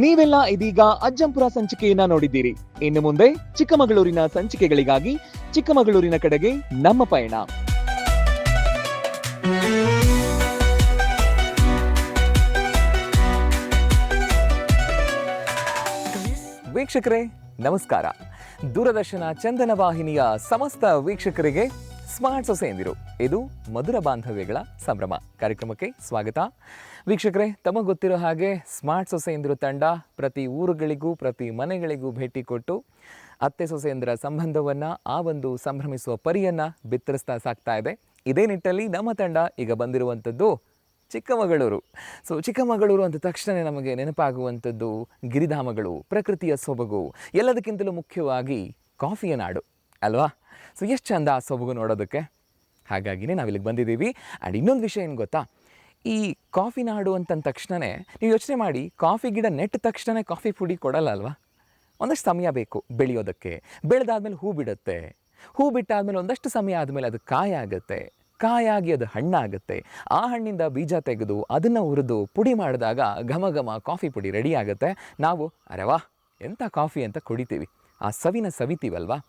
ನೀವೆಲ್ಲ ಇದೀಗ ಅಜ್ಜಂಪುರ ಸಂಚಿಕೆಯನ್ನ ನೋಡಿದ್ದೀರಿ. ಇನ್ನು ಮುಂದೆ ಚಿಕ್ಕಮಗಳೂರಿನ ಸಂಚಿಕೆಗಳಿಗಾಗಿ ಚಿಕ್ಕಮಗಳೂರಿನ ಕಡೆಗೆ ನಮ್ಮ ಪಯಣ. ವೀಕ್ಷಕರೇ ನಮಸ್ಕಾರ. ದೂರದರ್ಶನ ಚಂದನ ವಾಹಿನಿಯ ಸಮಸ್ತ ವೀಕ್ಷಕರಿಗೆ ಸ್ಮಾರ್ಟ್ ಸೊಸೆಯಂದಿರು, ಇದು ಮಧುರ ಬಾಂಧವ್ಯಗಳ ಸಂಭ್ರಮ ಕಾರ್ಯಕ್ರಮಕ್ಕೆ ಸ್ವಾಗತ. ವೀಕ್ಷಕರೇ, ತಮಗೆ ಗೊತ್ತಿರೋ ಹಾಗೆ ಸ್ಮಾರ್ಟ್ ಸೊಸೆಯಂದಿರು ತಂಡ ಪ್ರತಿ ಊರುಗಳಿಗೂ ಪ್ರತಿ ಮನೆಗಳಿಗೂ ಭೇಟಿ ಕೊಟ್ಟು ಅತ್ತೆ ಸೊಸೆಯಂದರ ಸಂಬಂಧವನ್ನು ಆ ಒಂದು ಸಂಭ್ರಮಿಸುವ ಪರಿಯನ್ನು ಬಿತ್ತರಿಸ್ತಾ ಸಾಕ್ತಾ ಇದೆ. ಇದೇ ನಿಟ್ಟಲ್ಲಿ ನಮ್ಮ ತಂಡ ಈಗ ಬಂದಿರುವಂಥದ್ದು ಚಿಕ್ಕಮಗಳೂರು. ಚಿಕ್ಕಮಗಳೂರು ಅಂದ ತಕ್ಷಣ ನಮಗೆ ನೆನಪಾಗುವಂಥದ್ದು ಗಿರಿಧಾಮಗಳು, ಪ್ರಕೃತಿಯ ಸೊಬಗು, ಎಲ್ಲದಕ್ಕಿಂತಲೂ ಮುಖ್ಯವಾಗಿ ಕಾಫಿಯ ನಾಡು ಅಲ್ವಾ? ಎಷ್ಟು ಚಂದ ಆ ಸೊಬಗು ನೋಡೋದಕ್ಕೆ. ಹಾಗಾಗಿನೇ ನಾವಿಲ್ಲಿಗೆ ಬಂದಿದ್ದೀವಿ. ಆ್ಯಂಡ್ ಇನ್ನೊಂದು ವಿಷಯ ಏನು ಗೊತ್ತಾ, ಈ ಕಾಫಿ ನಾಡು ಅಂತಂದ ತಕ್ಷಣವೇ ನೀವು ಯೋಚನೆ ಮಾಡಿ, ಕಾಫಿ ಗಿಡ ನೆಟ್ಟ ತಕ್ಷಣ ಕಾಫಿ ಪುಡಿ ಕೊಡಲ್ಲ ಅಲ್ವಾ? ಒಂದಷ್ಟು ಸಮಯ ಬೇಕು ಬೆಳೆಯೋದಕ್ಕೆ. ಬೆಳೆದಾದ್ಮೇಲೆ ಹೂ ಬಿಡುತ್ತೆ, ಹೂ ಬಿಟ್ಟಾದ್ಮೇಲೆ ಒಂದಷ್ಟು ಸಮಯ ಆದಮೇಲೆ ಅದು ಕಾಯಾಗುತ್ತೆ, ಕಾಯಾಗಿ ಅದು ಹಣ್ಣಾಗುತ್ತೆ. ಆ ಹಣ್ಣಿಂದ ಬೀಜ ತೆಗೆದು ಅದನ್ನು ಹುರಿದು ಪುಡಿ ಮಾಡಿದಾಗ ಘಮ ಘಮ ಕಾಫಿ ಪುಡಿ ರೆಡಿ ಆಗುತ್ತೆ. ನಾವು ಅರೆ ವಾ ಎಂಥ ಕಾಫಿ ಅಂತ ಕುಡಿತೀವಿ, ಆ ಸವಿನ ಸವಿತೀವಲ್ವಾ?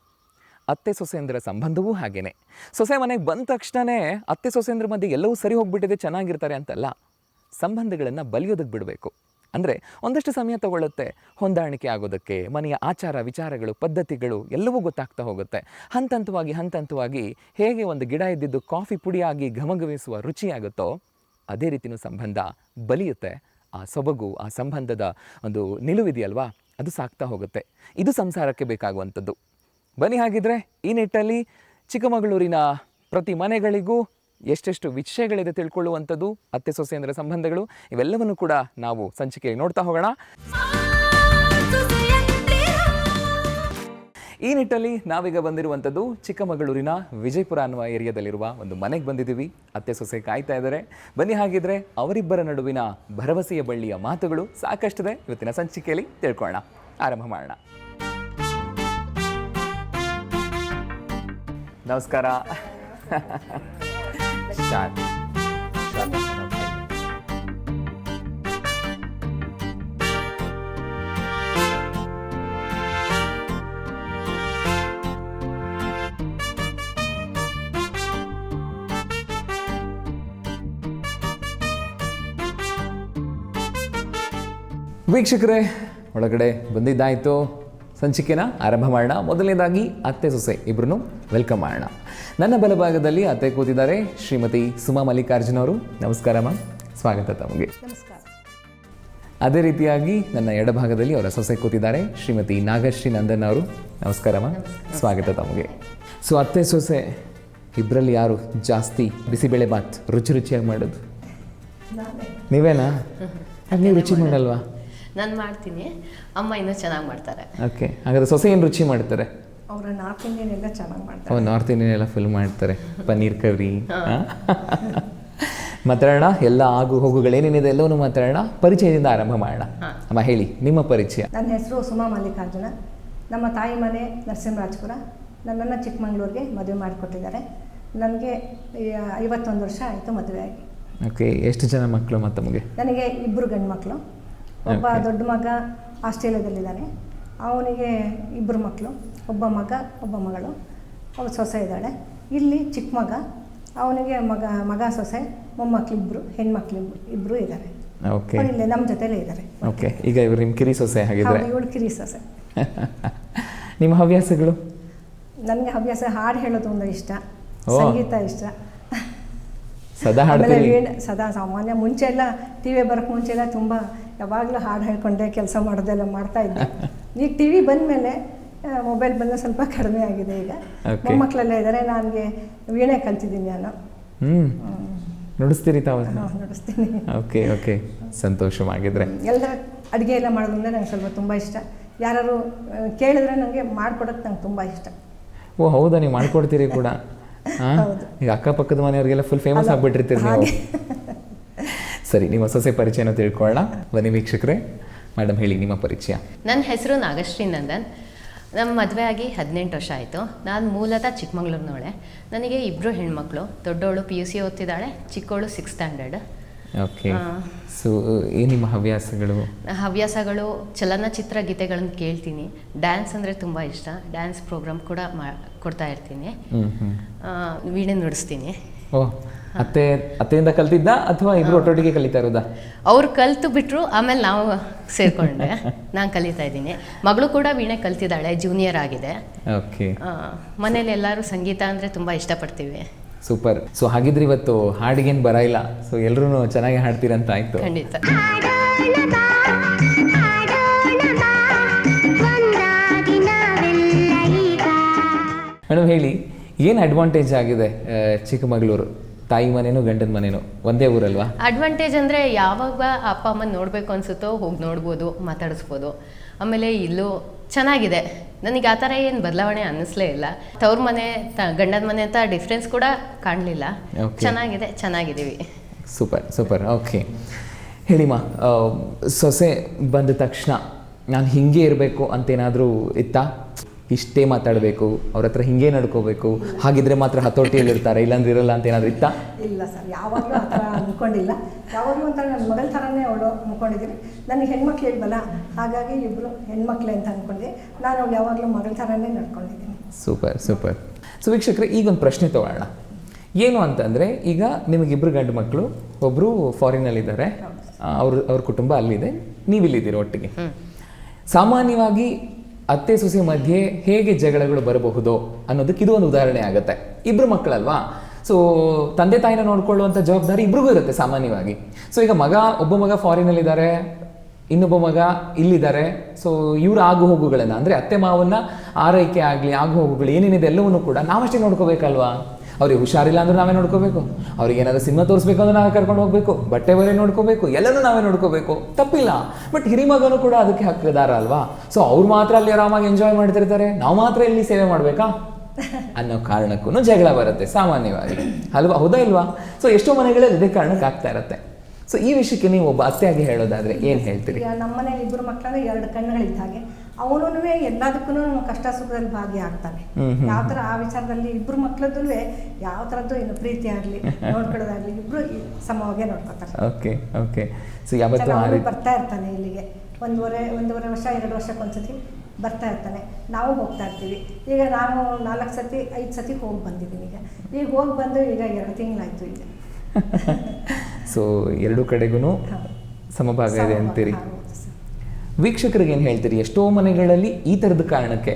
ಅತ್ತೆ ಸೊಸೆಯಂದರ ಸಂಬಂಧವೂ ಹಾಗೇನೆ. ಸೊಸೆ ಮನೆಗೆ ಬಂದ ತಕ್ಷಣವೇ ಅತ್ತೆ ಸೊಸೆಯಂದ್ರ ಮಧ್ಯೆ ಎಲ್ಲವೂ ಸರಿ ಹೋಗ್ಬಿಟ್ಟಿದೆ, ಚೆನ್ನಾಗಿರ್ತಾರೆ ಅಂತಲ್ಲ, ಸಂಬಂಧಗಳನ್ನು ಬಲಿಯೋದಕ್ಕೆ ಬಿಡಬೇಕು. ಅಂದರೆ ಒಂದಷ್ಟು ಸಮಯ ತಗೊಳ್ಳುತ್ತೆ ಹೊಂದಾಣಿಕೆ ಆಗೋದಕ್ಕೆ. ಮನೆಯ ಆಚಾರ ವಿಚಾರಗಳು ಪದ್ಧತಿಗಳು ಎಲ್ಲವೂ ಗೊತ್ತಾಗ್ತಾ ಹೋಗುತ್ತೆ. ಹಂತಂತವಾಗಿ ಹೇಗೆ ಒಂದು ಗಿಡ ಇದ್ದಿದ್ದು ಕಾಫಿ ಪುಡಿಯಾಗಿ ಘಮಘಮಿಸುವ ರುಚಿಯಾಗುತ್ತೋ ಅದೇ ರೀತಿಯೂ ಸಂಬಂಧ ಬಲಿಯುತ್ತೆ. ಆ ಸೊಬಗು, ಆ ಸಂಬಂಧದ ಒಂದು ನಿಲುವಿದೆಯಲ್ವಾ, ಅದು ಸಾಕ್ತಾ ಹೋಗುತ್ತೆ. ಇದು ಸಂಸಾರಕ್ಕೆ ಬೇಕಾಗುವಂಥದ್ದು. ಬನ್ನಿ ಹಾಗಿದ್ರೆ ಈ ನಿಟ್ಟಲ್ಲಿ ಚಿಕ್ಕಮಗಳೂರಿನ ಪ್ರತಿ ಮನೆಗಳಿಗೂ ಎಷ್ಟೆಷ್ಟು ವಿಷಯಗಳಿದೆ ತಿಳ್ಕೊಳ್ಳುವಂಥದ್ದು, ಅತ್ತೆ ಸೊಸೆಯಂದರ ಸಂಬಂಧಗಳು, ಇವೆಲ್ಲವನ್ನು ಕೂಡ ನಾವು ಸಂಚಿಕೆಯಲ್ಲಿ ನೋಡ್ತಾ ಹೋಗೋಣ. ಈ ನಿಟ್ಟಲ್ಲಿ ನಾವೀಗ ಬಂದಿರುವಂಥದ್ದು ಚಿಕ್ಕಮಗಳೂರಿನ ವಿಜಯಪುರ ಅನ್ನುವ ಏರಿಯಾದಲ್ಲಿರುವ ಒಂದು ಮನೆಗೆ ಬಂದಿದ್ದೀವಿ. ಅತ್ತೆ ಸೊಸೆ ಕಾಯ್ತಾ ಇದ್ದಾರೆ. ಬನ್ನಿ ಹಾಗಿದ್ರೆ ಅವರಿಬ್ಬರ ನಡುವಿನ ಭರವಸೆಯ ಬಳ್ಳಿಯ ಮಾತುಗಳು ಸಾಕಷ್ಟಿದೆ, ಇವತ್ತಿನ ಸಂಚಿಕೆಯಲ್ಲಿ ತಿಳ್ಕೊಳ್ಳೋಣ. ಆರಂಭ ಮಾಡೋಣ. ನಮಸ್ಕಾರ. ವೀಕ್ಷಕರೇ, ಒಳಗಡೆ ಬಂದಿದ್ದಾಯಿತು. ಸಂಚಿಕೆನ ಆರಂಭ ಮಾಡೋಣ. ಮೊದಲನೇದಾಗಿ ಅತ್ತೆ ಸೊಸೆ ಇಬ್ಬರನ್ನು ವೆಲ್ಕಮ್ ಮಾಡೋಣ. ನನ್ನ ಬಲಭಾಗದಲ್ಲಿ ಅತ್ತೆ ಕೂತಿದ್ದಾರೆ ಶ್ರೀಮತಿ ಸುಮಾ ಮಲ್ಲಿಕಾರ್ಜುನ್ ಅವರು. ನಮಸ್ಕಾರ ಮ್ಯಾಮ್, ಸ್ವಾಗತ ತಮಗೆ. ನಮಸ್ಕಾರ. ಅದೇ ರೀತಿಯಾಗಿ ನನ್ನ ಎಡಭಾಗದಲ್ಲಿ ಅವರ ಸೊಸೆ ಕೂತಿದ್ದಾರೆ ಶ್ರೀಮತಿ ನಾಗಶ್ರೀ ನಂದನ್ ಅವರು. ನಮಸ್ಕಾರ ಮ್ಯಾಮ್, ಸ್ವಾಗತ ತಮಗೆ. ಅತ್ತೆ ಸೊಸೆ ಇಬ್ಬರಲ್ಲಿ ಯಾರು ಜಾಸ್ತಿ ಬಿಸಿಬೇಳೆ ಬಾತ್ ರುಚಿಯಾಗಿ ಮಾಡೋದು? ನೀವೇನಾ? ನೀವು ರುಚಿ ಮಾಡಲ್ವಾ? ನಾನು ಮಾಡ್ತೀನಿ, ಅಮ್ಮ ಇನ್ನೂ ಚೆನ್ನಾಗಿ ಮಾಡ್ತಾರೆ. ಓಕೆ, ಹಾಗಾದ್ರೆ ಸೊಸೆ ಏನು ರುಚಿ ಮಾಡ್ತಾರೆ? ಅವರು ನಾರ್ತ್ ಇಂಡಿಯನ್ ಎಲ್ಲ ಚೆನ್ನಾಗಿ ಮಾಡ್ತಾರೆ. ನಾರ್ತ್ ಇಂಡಿಯನ್ ಎಲ್ಲ ಫುಲ್ ಮಾಡ್ತಾರೆ. ಪನ್ನೀರ್ ಕರಿ ಮಾತಾಡೋಣ. ಎಲ್ಲ ಆಗು ಹೋಗುಗಳೇನೇನಿದೆ ಎಲ್ಲವನ್ನೂ ಮಾತಾಡೋಣ. ಪರಿಚಯದಿಂದ ಆರಂಭ ಮಾಡೋಣ. ಅಮ್ಮ ಹೇಳಿ ನಿಮ್ಮ ಪರಿಚಯ. ನನ್ನ ಹೆಸರು ಸುಮಾ ಮಲ್ಲಿಕಾರ್ಜುನ. ನಮ್ಮ ತಾಯಿ ಮನೆ ನರಸಿಂಹರಾಜಪುರ. ನನ್ನನ್ನು ಚಿಕ್ಕಮಗಳೂರಿಗೆ ಮದುವೆ ಮಾಡಿಕೊಟ್ಟಿದ್ದಾರೆ. ನನಗೆ 51 ವರ್ಷ ಆಯಿತು ಮದುವೆ ಆಗಿ. ಓಕೆ, ಎಷ್ಟು ಜನ ಮಕ್ಕಳು ಮತ್ತು ತಮಗೆ? ನನಗೆ 2 ಗಂಡು ಮಕ್ಕಳು. ಒಬ್ಬ ದೊಡ್ಡ ಮಗ ಆಸ್ಟ್ರೇಲಿಯಾದಲ್ಲಿದ್ದಾನೆ, ಅವನಿಗೆ 2 ಮಕ್ಕಳು, ಒಬ್ಬ ಮಗ ಒಬ್ಬ ಮಗಳು. ಅವಳು ಸೊಸೆ ಇದ್ದಾಳೆ. ಇಲ್ಲಿ ಚಿಕ್ಕ ಮಗ, ಅವನಿಗೆ ಮಗ ಸೊಸೆ, ಮೊಮ್ಮಕ್ಕಳು ಹೆಣ್ಮಕ್ಳು ಇಬ್ಬರು ಇದ್ದಾರೆ. ಓಕೆ, ಇಲ್ಲೇ ನಮ್ಮ ಜೊತೆಲೇ ಇದ್ದಾರೆ. ಓಕೆ, ಈಗ ಇವರು ನಿಮ್ಮ ಕಿರಿ ಸೊಸೆ ಹಾಗಿದ್ರೆ? ಇವಳು ಕಿರಿ ಸೊಸೆ. ನಿಮ್ಮ ಹವ್ಯಾಸಗಳು? ನನಗೆ ಹವ್ಯಾಸ ಹಾಡು ಹೇಳೋದು ಒಂದು ಇಷ್ಟ, ಸಂಗೀತ ಇಷ್ಟ. ಸದಾ ಸಾಮಾನ್ಯ ಮುಂಚೆ ಎಲ್ಲ ಟಿವಿ ಬರೋಕ್ಕೆ ಮುಂಚೆ ಎಲ್ಲ ತುಂಬ ಯಾವಾಗಲೂ ಹಾಡು ಹೇಳ್ಕೊಂಡೆ ಕೆಲಸ ಮಾಡೋದೆಲ್ಲ ಮಾಡ್ತಾ ಇದ್ದೆ. ಈಗ ಟಿವಿ ಬಂದಮೇಲೆ ಮೊಬೈಲ್ ಬಂದ ಸ್ವಲ್ಪ ಕಡಿಮೆ ಆಗಿದೆ. ಈಗ ಮೊಮ್ಮಕ್ಕಳೆಲ್ಲ ಇದ್ದಾರೆ. ನನಗೆ ವೀಣೆ ಕಲ್ತಿದ್ದೀನಿ ನಾನು. ನುಡಿಸ್ತೀರಿ ತಾವು? ನುಡಿಸ್ತೀನಿ. ಓಕೆ ಓಕೆ, ಸಂತೋಷವಾಗಿದ್ರೆ. ಎಲ್ಲರ ಅಡುಗೆ ಎಲ್ಲ ಮಾಡೋದ್ರಿಂದ ನಂಗೆ ಸ್ವಲ್ಪ ತುಂಬ ಇಷ್ಟ. ಯಾರು ಕೇಳಿದ್ರೆ ನನಗೆ ಮಾಡ್ಕೊಡೋಕ್ಕೆ ನಂಗೆ ತುಂಬ ಇಷ್ಟ. ಓ ಹೌದಾ, ನೀವು ಮಾಡ್ಕೊಡ್ತೀರಿ ಕೂಡ? ಈಗ ಅಕ್ಕಪಕ್ಕದ ಮನೆಯವರಿಗೆಲ್ಲ ಫುಲ್ ಫೇಮಸ್ ಆಗಿಬಿಟ್ಟಿರ್ತೀರಿ ನೀವು. ಸರಿ, ನಿಮ್ಮ ಸೊಸೆ ಪರಿಚಯನ ತಿಳ್ಕೊಳ್ಳೋಣ. ಬನ್ನಿ ವೀಕ್ಷಕರೇ. ಮೇಡಮ್ ಹೇಳಿ ನಿಮ್ಮ ಪರಿಚಯ. ನನ್ನ ಹೆಸರು ನಾಗಶ್ರೀ ನಂದನ್. ನಮ್ಮ ಮದುವೆ ಆಗಿ 18 ವರ್ಷ ಆಯಿತು. ನಾನು ಮೂಲತಃ ಚಿಕ್ಕಮಗಳೂರಿನವಳೆ. ನನಗೆ 2 ಹೆಣ್ಮಕ್ಳು. ದೊಡ್ಡವಳು PUC ಓದ್ತಿದ್ದಾಳೆ, ಚಿಕ್ಕವಳು 6th standard. Okay. So ಏನು ನಿಮ್ಮ ಹವ್ಯಾಸಗಳು? ಹವ್ಯಾಸಗಳು ಚಲನಚಿತ್ರ ಗೀತೆಗಳನ್ನು ಕೇಳ್ತೀನಿ. ಡ್ಯಾನ್ಸ್ ಅಂದರೆ ತುಂಬ ಇಷ್ಟ. ಡ್ಯಾನ್ಸ್ ಪ್ರೋಗ್ರಾಮ್ ಕೂಡ ಕೊಡ್ತಾ ಇರ್ತೀನಿ. ವೀಣೆ ನುಡಿಸ್ತೀನಿ. ಓಹ್, ಅತ್ತೆಯಿಂದ ಕಲ್ತಿದ್ದ ಅಥವಾ ಇಬ್ರು ಒಟ್ಟೊಟ್ಟಿಗೆ ಕಲಿತಾ ಇರೋದಾ? ಅವ್ರು ಕಲ್ತು ಬಿಟ್ರು, ಆಮೇಲೆ ನಾವು ಸೇರಿಕೊಂಡೆ. ನಾನು ಕಲಿತಾ ಇದ್ದೀನಿ. ಮಗಳು ಕೂಡ ವೀಣೆ ಕಲ್ತಿದ್ದಾಳೆ, ಜೂನಿಯರ್ ಆಗಿದೆ. ಓಕೆ. ಮನೇಲಿ ಎಲ್ಲರೂ ಸಂಗೀತ ಅಂದರೆ ತುಂಬ ಇಷ್ಟಪಡ್ತೀವಿ. ಸೂಪರ್. ಸೊ ಹಾಗಿದ್ರೆ ಇವತ್ತು ಹಾಡಿಗೇನು ಬರ ಇಲ್ಲ, ಸೊ ಎಲ್ಲರೂ ಚೆನ್ನಾಗಿ ಹಾಡ್ತೀರಂತ ಆಯ್ತು. ಖಂಡಿತ. ಮೇಡಮ್ ಹೇಳಿ, ಏನು ಅಡ್ವಾಂಟೇಜ್ ಆಗಿದೆ ಚಿಕ್ಕಮಗಳೂರು? ತಾಯಿ ಮನೇನು ಗಂಡನ ಮನೇನು ಒಂದೇ ಊರಲ್ವಾ? ಅಡ್ವಾಂಟೇಜ್ ಅಂದರೆ ಯಾವಾಗ ಅಪ್ಪ ಅಮ್ಮನ ನೋಡಬೇಕು ಅನಿಸುತ್ತೋ ಹೋಗಿ ನೋಡ್ಬೋದು, ಮಾತಾಡಿಸ್ಬೋದು. ಆಮೇಲೆ ಇಲ್ಲೂ ಚೆನ್ನಾಗಿದೆ. ನನಗೆ ಆ ಥರ ಏನು ಬದಲಾವಣೆ ಅನ್ನಿಸ್ಲೇ ಇಲ್ಲ. ತವ್ರ ಮನೆ ಗಂಡನ ಮನೆ ಅಂತ ಡಿಫ್ರೆನ್ಸ್ ಕೂಡ ಕಾಣಲಿಲ್ಲ. ಚೆನ್ನಾಗಿದೆ, ಚೆನ್ನಾಗಿದ್ದೀವಿ. Super super. ಓಕೆ, ಹೇಳಿಮ್ಮ, ಸೊಸೆ ಬಂದ ತಕ್ಷಣ ನಾನು ಹಿಂಗೆ ಇರಬೇಕು ಅಂತೇನಾದರೂ ಇತ್ತಾ? ಇಷ್ಟೇ ಮಾತಾಡಬೇಕು, ಅವ್ರ ಹತ್ರ ಹಿಂಗೆ ನಡ್ಕೋಬೇಕು, ಹಾಗಿದ್ರೆ ಮಾತ್ರ ಹತೋಟಿಯಲ್ಲಿರ್ತಾರೆ, ಇಲ್ಲಾಂದ್ರೆ ಇರಲ್ಲ ಅಂತ ಏನಾದರೂ ಇತ್ತಾ? ಇಲ್ಲ ಸರ್, ಯಾವಾಗಲೂ ಆ ಥರ ಅಂದ್ಕೊಂಡಿಲ್ಲ. ಯಾವಾಗಲೂ ಒಂಥರ ನನ್ನ ಮಗಳ ಥರನೇ ಅವಳು ಅಂದ್ಕೊಂಡಿದ್ದೀನಿ. ನನಗೆ ಹೆಣ್ಮಕ್ಳು ಇಲ್ವಲ್ಲ, ಹಾಗಾಗಿ ಇಬ್ಬರು ಹೆಣ್ಮಕ್ಳೇ ಅಂತ ಅಂದ್ಕೊಂಡೆ. ನಾನು ಅವಳು ಯಾವಾಗಲೂ ಮಗಳ ಥರನೇ ನಡ್ಕೊಂಡಿದ್ದೀನಿ. Super super. ಸೊ ವೀಕ್ಷಕರೇ, ಈಗೊಂದು ಪ್ರಶ್ನೆ ತೊಗೊಳ್ಳೋಣ. ಏನು ಅಂತಂದರೆ, ಈಗ ನಿಮಗಿಬ್ಬರು ಗಂಡು ಮಕ್ಕಳು, ಒಬ್ಬರು ಫಾರಿನಲ್ಲಿದ್ದಾರೆ, ಅವ್ರ ಕುಟುಂಬ ಅಲ್ಲಿದೆ, ನೀವಿಲ್ಲಿದ್ದೀರಿ ಒಟ್ಟಿಗೆ. ಸಾಮಾನ್ಯವಾಗಿ ಅತ್ತೆ ಸೊಸೆ ಮಧ್ಯೆ ಹೇಗೆ ಜಗಳಗಳು ಬರಬಹುದು ಅನ್ನೋದಕ್ಕೆ ಇದು ಒಂದು ಉದಾಹರಣೆ ಆಗುತ್ತೆ. ಇಬ್ಬರು ಮಕ್ಕಳಲ್ವಾ, ಸೊ ತಂದೆ ತಾಯಿನ ನೋಡ್ಕೊಳ್ಳುವಂಥ ಜವಾಬ್ದಾರಿ ಇಬ್ರಿಗೂ ಇರುತ್ತೆ ಸಾಮಾನ್ಯವಾಗಿ. ಸೊ ಈಗ ಒಬ್ಬ ಮಗ ಫಾರಿನಲ್ಲಿದ್ದಾರೆ, ಇನ್ನೊಬ್ಬ ಮಗ ಇಲ್ಲಿದ್ದಾರೆ. ಸೊ ಇವ್ರ ಆಗು ಹೋಗುಗಳನ್ನು ಅಂದರೆ ಅತ್ತೆ ಮಾವನ್ನ ಆರೈಕೆ ಆಗಲಿ, ಆಗು ಹೋಗುಗಳು ಏನೇನಿದೆ ಎಲ್ಲವನ್ನೂ ಕೂಡ ನಾವಷ್ಟೇ ನೋಡ್ಕೋಬೇಕಲ್ವಾ? ಅವ್ರಿಗೆ ಹುಷಾರಿಲ್ಲ ಅಂದ್ರೆ ನಾವೇ ನೋಡ್ಕೋಬೇಕು, ಅವ್ರಿಗೆ ಏನಾದರೂ ಸಿನಿಮಾ ತೋರಿಸ್ಬೇಕು ಅಂದ್ರೆ ನಾವೇ ಕರ್ಕೊಂಡು ಹೋಗ್ಬೇಕು, ಬಟ್ಟೆ ಬರೆ ನೋಡ್ಕೋಬೇಕು, ಎಲ್ಲನೂ ನಾವೇ ನೋಡ್ಕೋಬೇಕು, ತಪ್ಪಿಲ್ಲ. ಬಟ್ ಹಿರಿಮಗನೂ ಕೂಡ ಅದಕ್ಕೆ ಹಕ್ಕದಾರ ಅಲ್ವಾ? ಸೊ ಅವ್ರು ಮಾತ್ರ ಅಲ್ಲಿ ಆರಾಮಾಗಿ ಎಂಜಾಯ್ ಮಾಡ್ತಿರ್ತಾರೆ, ನಾವು ಮಾತ್ರ ಇಲ್ಲಿ ಸೇವೆ ಮಾಡಬೇಕಾ ಅನ್ನೋ ಕಾರಣಕ್ಕೂ ಜಗಳ ಬರುತ್ತೆ ಸಾಮಾನ್ಯವಾಗಿ ಅಲ್ವಾ? ಹೌದಾ ಇಲ್ವಾ? ಸೊ ಎಷ್ಟೋ ಮನೆಗಳಲ್ಲಿ ಇದೇ ಕಾರಣಕ್ಕೆ ಆಗ್ತಾ ಇರುತ್ತೆ. ಸೊ ಈ ವಿಷಯಕ್ಕೆ ನೀವು ಒಬ್ಬ ಅತ್ತೆಯಾಗಿ ಹೇಳೋದಾದ್ರೆ ಏನು ಹೇಳ್ತೀರಿ? ಈಗ ನಮ್ಮ ಮನೇಲಿ ಇಬ್ಬರು ಮಕ್ಕಳಂದ್ರೆ ಎರಡು ಕಣ್ಣುಗಳಿದ್ದ ಹಾಗೆ, ಅವನು ಎಲ್ಲದಕ್ಕೂ ಕಷ್ಟ ಸುಖದಲ್ಲಿ ಭಾಗಿಯಾಗ್ತಾನೆ. ಯಾವ ಥರ ಆ ವಿಚಾರದಲ್ಲಿ ಇಬ್ಬರು ಮಕ್ಕಳದ್ದು ಯಾವ ಥರದ್ದು ಏನು ಪ್ರೀತಿ ಆಗಲಿ ನೋಡ್ಕೊಳ್ಳೋದಾಗ್ಲಿ ಇಬ್ಬರು ಸಮವಾಗೇ ನೋಡ್ಕೊತಾರೆ. Okay okay. ಸೊ ಯಾವತ್ತೂ ಬರ್ತಾ ಇರ್ತಾನೆ ಇಲ್ಲಿಗೆ, ಒಂದೂವರೆ ವರ್ಷ 2 ವರ್ಷಕ್ಕೊಂದ್ಸತಿ ಬರ್ತಾ ಇರ್ತಾನೆ. ನಾವು ಹೋಗ್ತಾ ಇರ್ತೀವಿ. ಈಗ ನಾನು 4 ಸತಿ 5 ಸತಿ ಹೋಗಿ ಬಂದಿದ್ದೀನಿ. ಈಗ ಹೋಗಿ ಬಂದು ಈಗ 2 ತಿಂಗಳಾಯ್ತು ಈಗ. ಸೊ ಎರಡೂ ಕಡೆಗೂ ಸಮಭಾಗ ಇದೆ ಅಂತೀರಿ. ವೀಕ್ಷಕರಿಗೆ ಏನು ಹೇಳ್ತೀರಿ? ಎಷ್ಟೋ ಮನೆಗಳಲ್ಲಿ ಈ ಥರದ ಕಾರಣಕ್ಕೆ,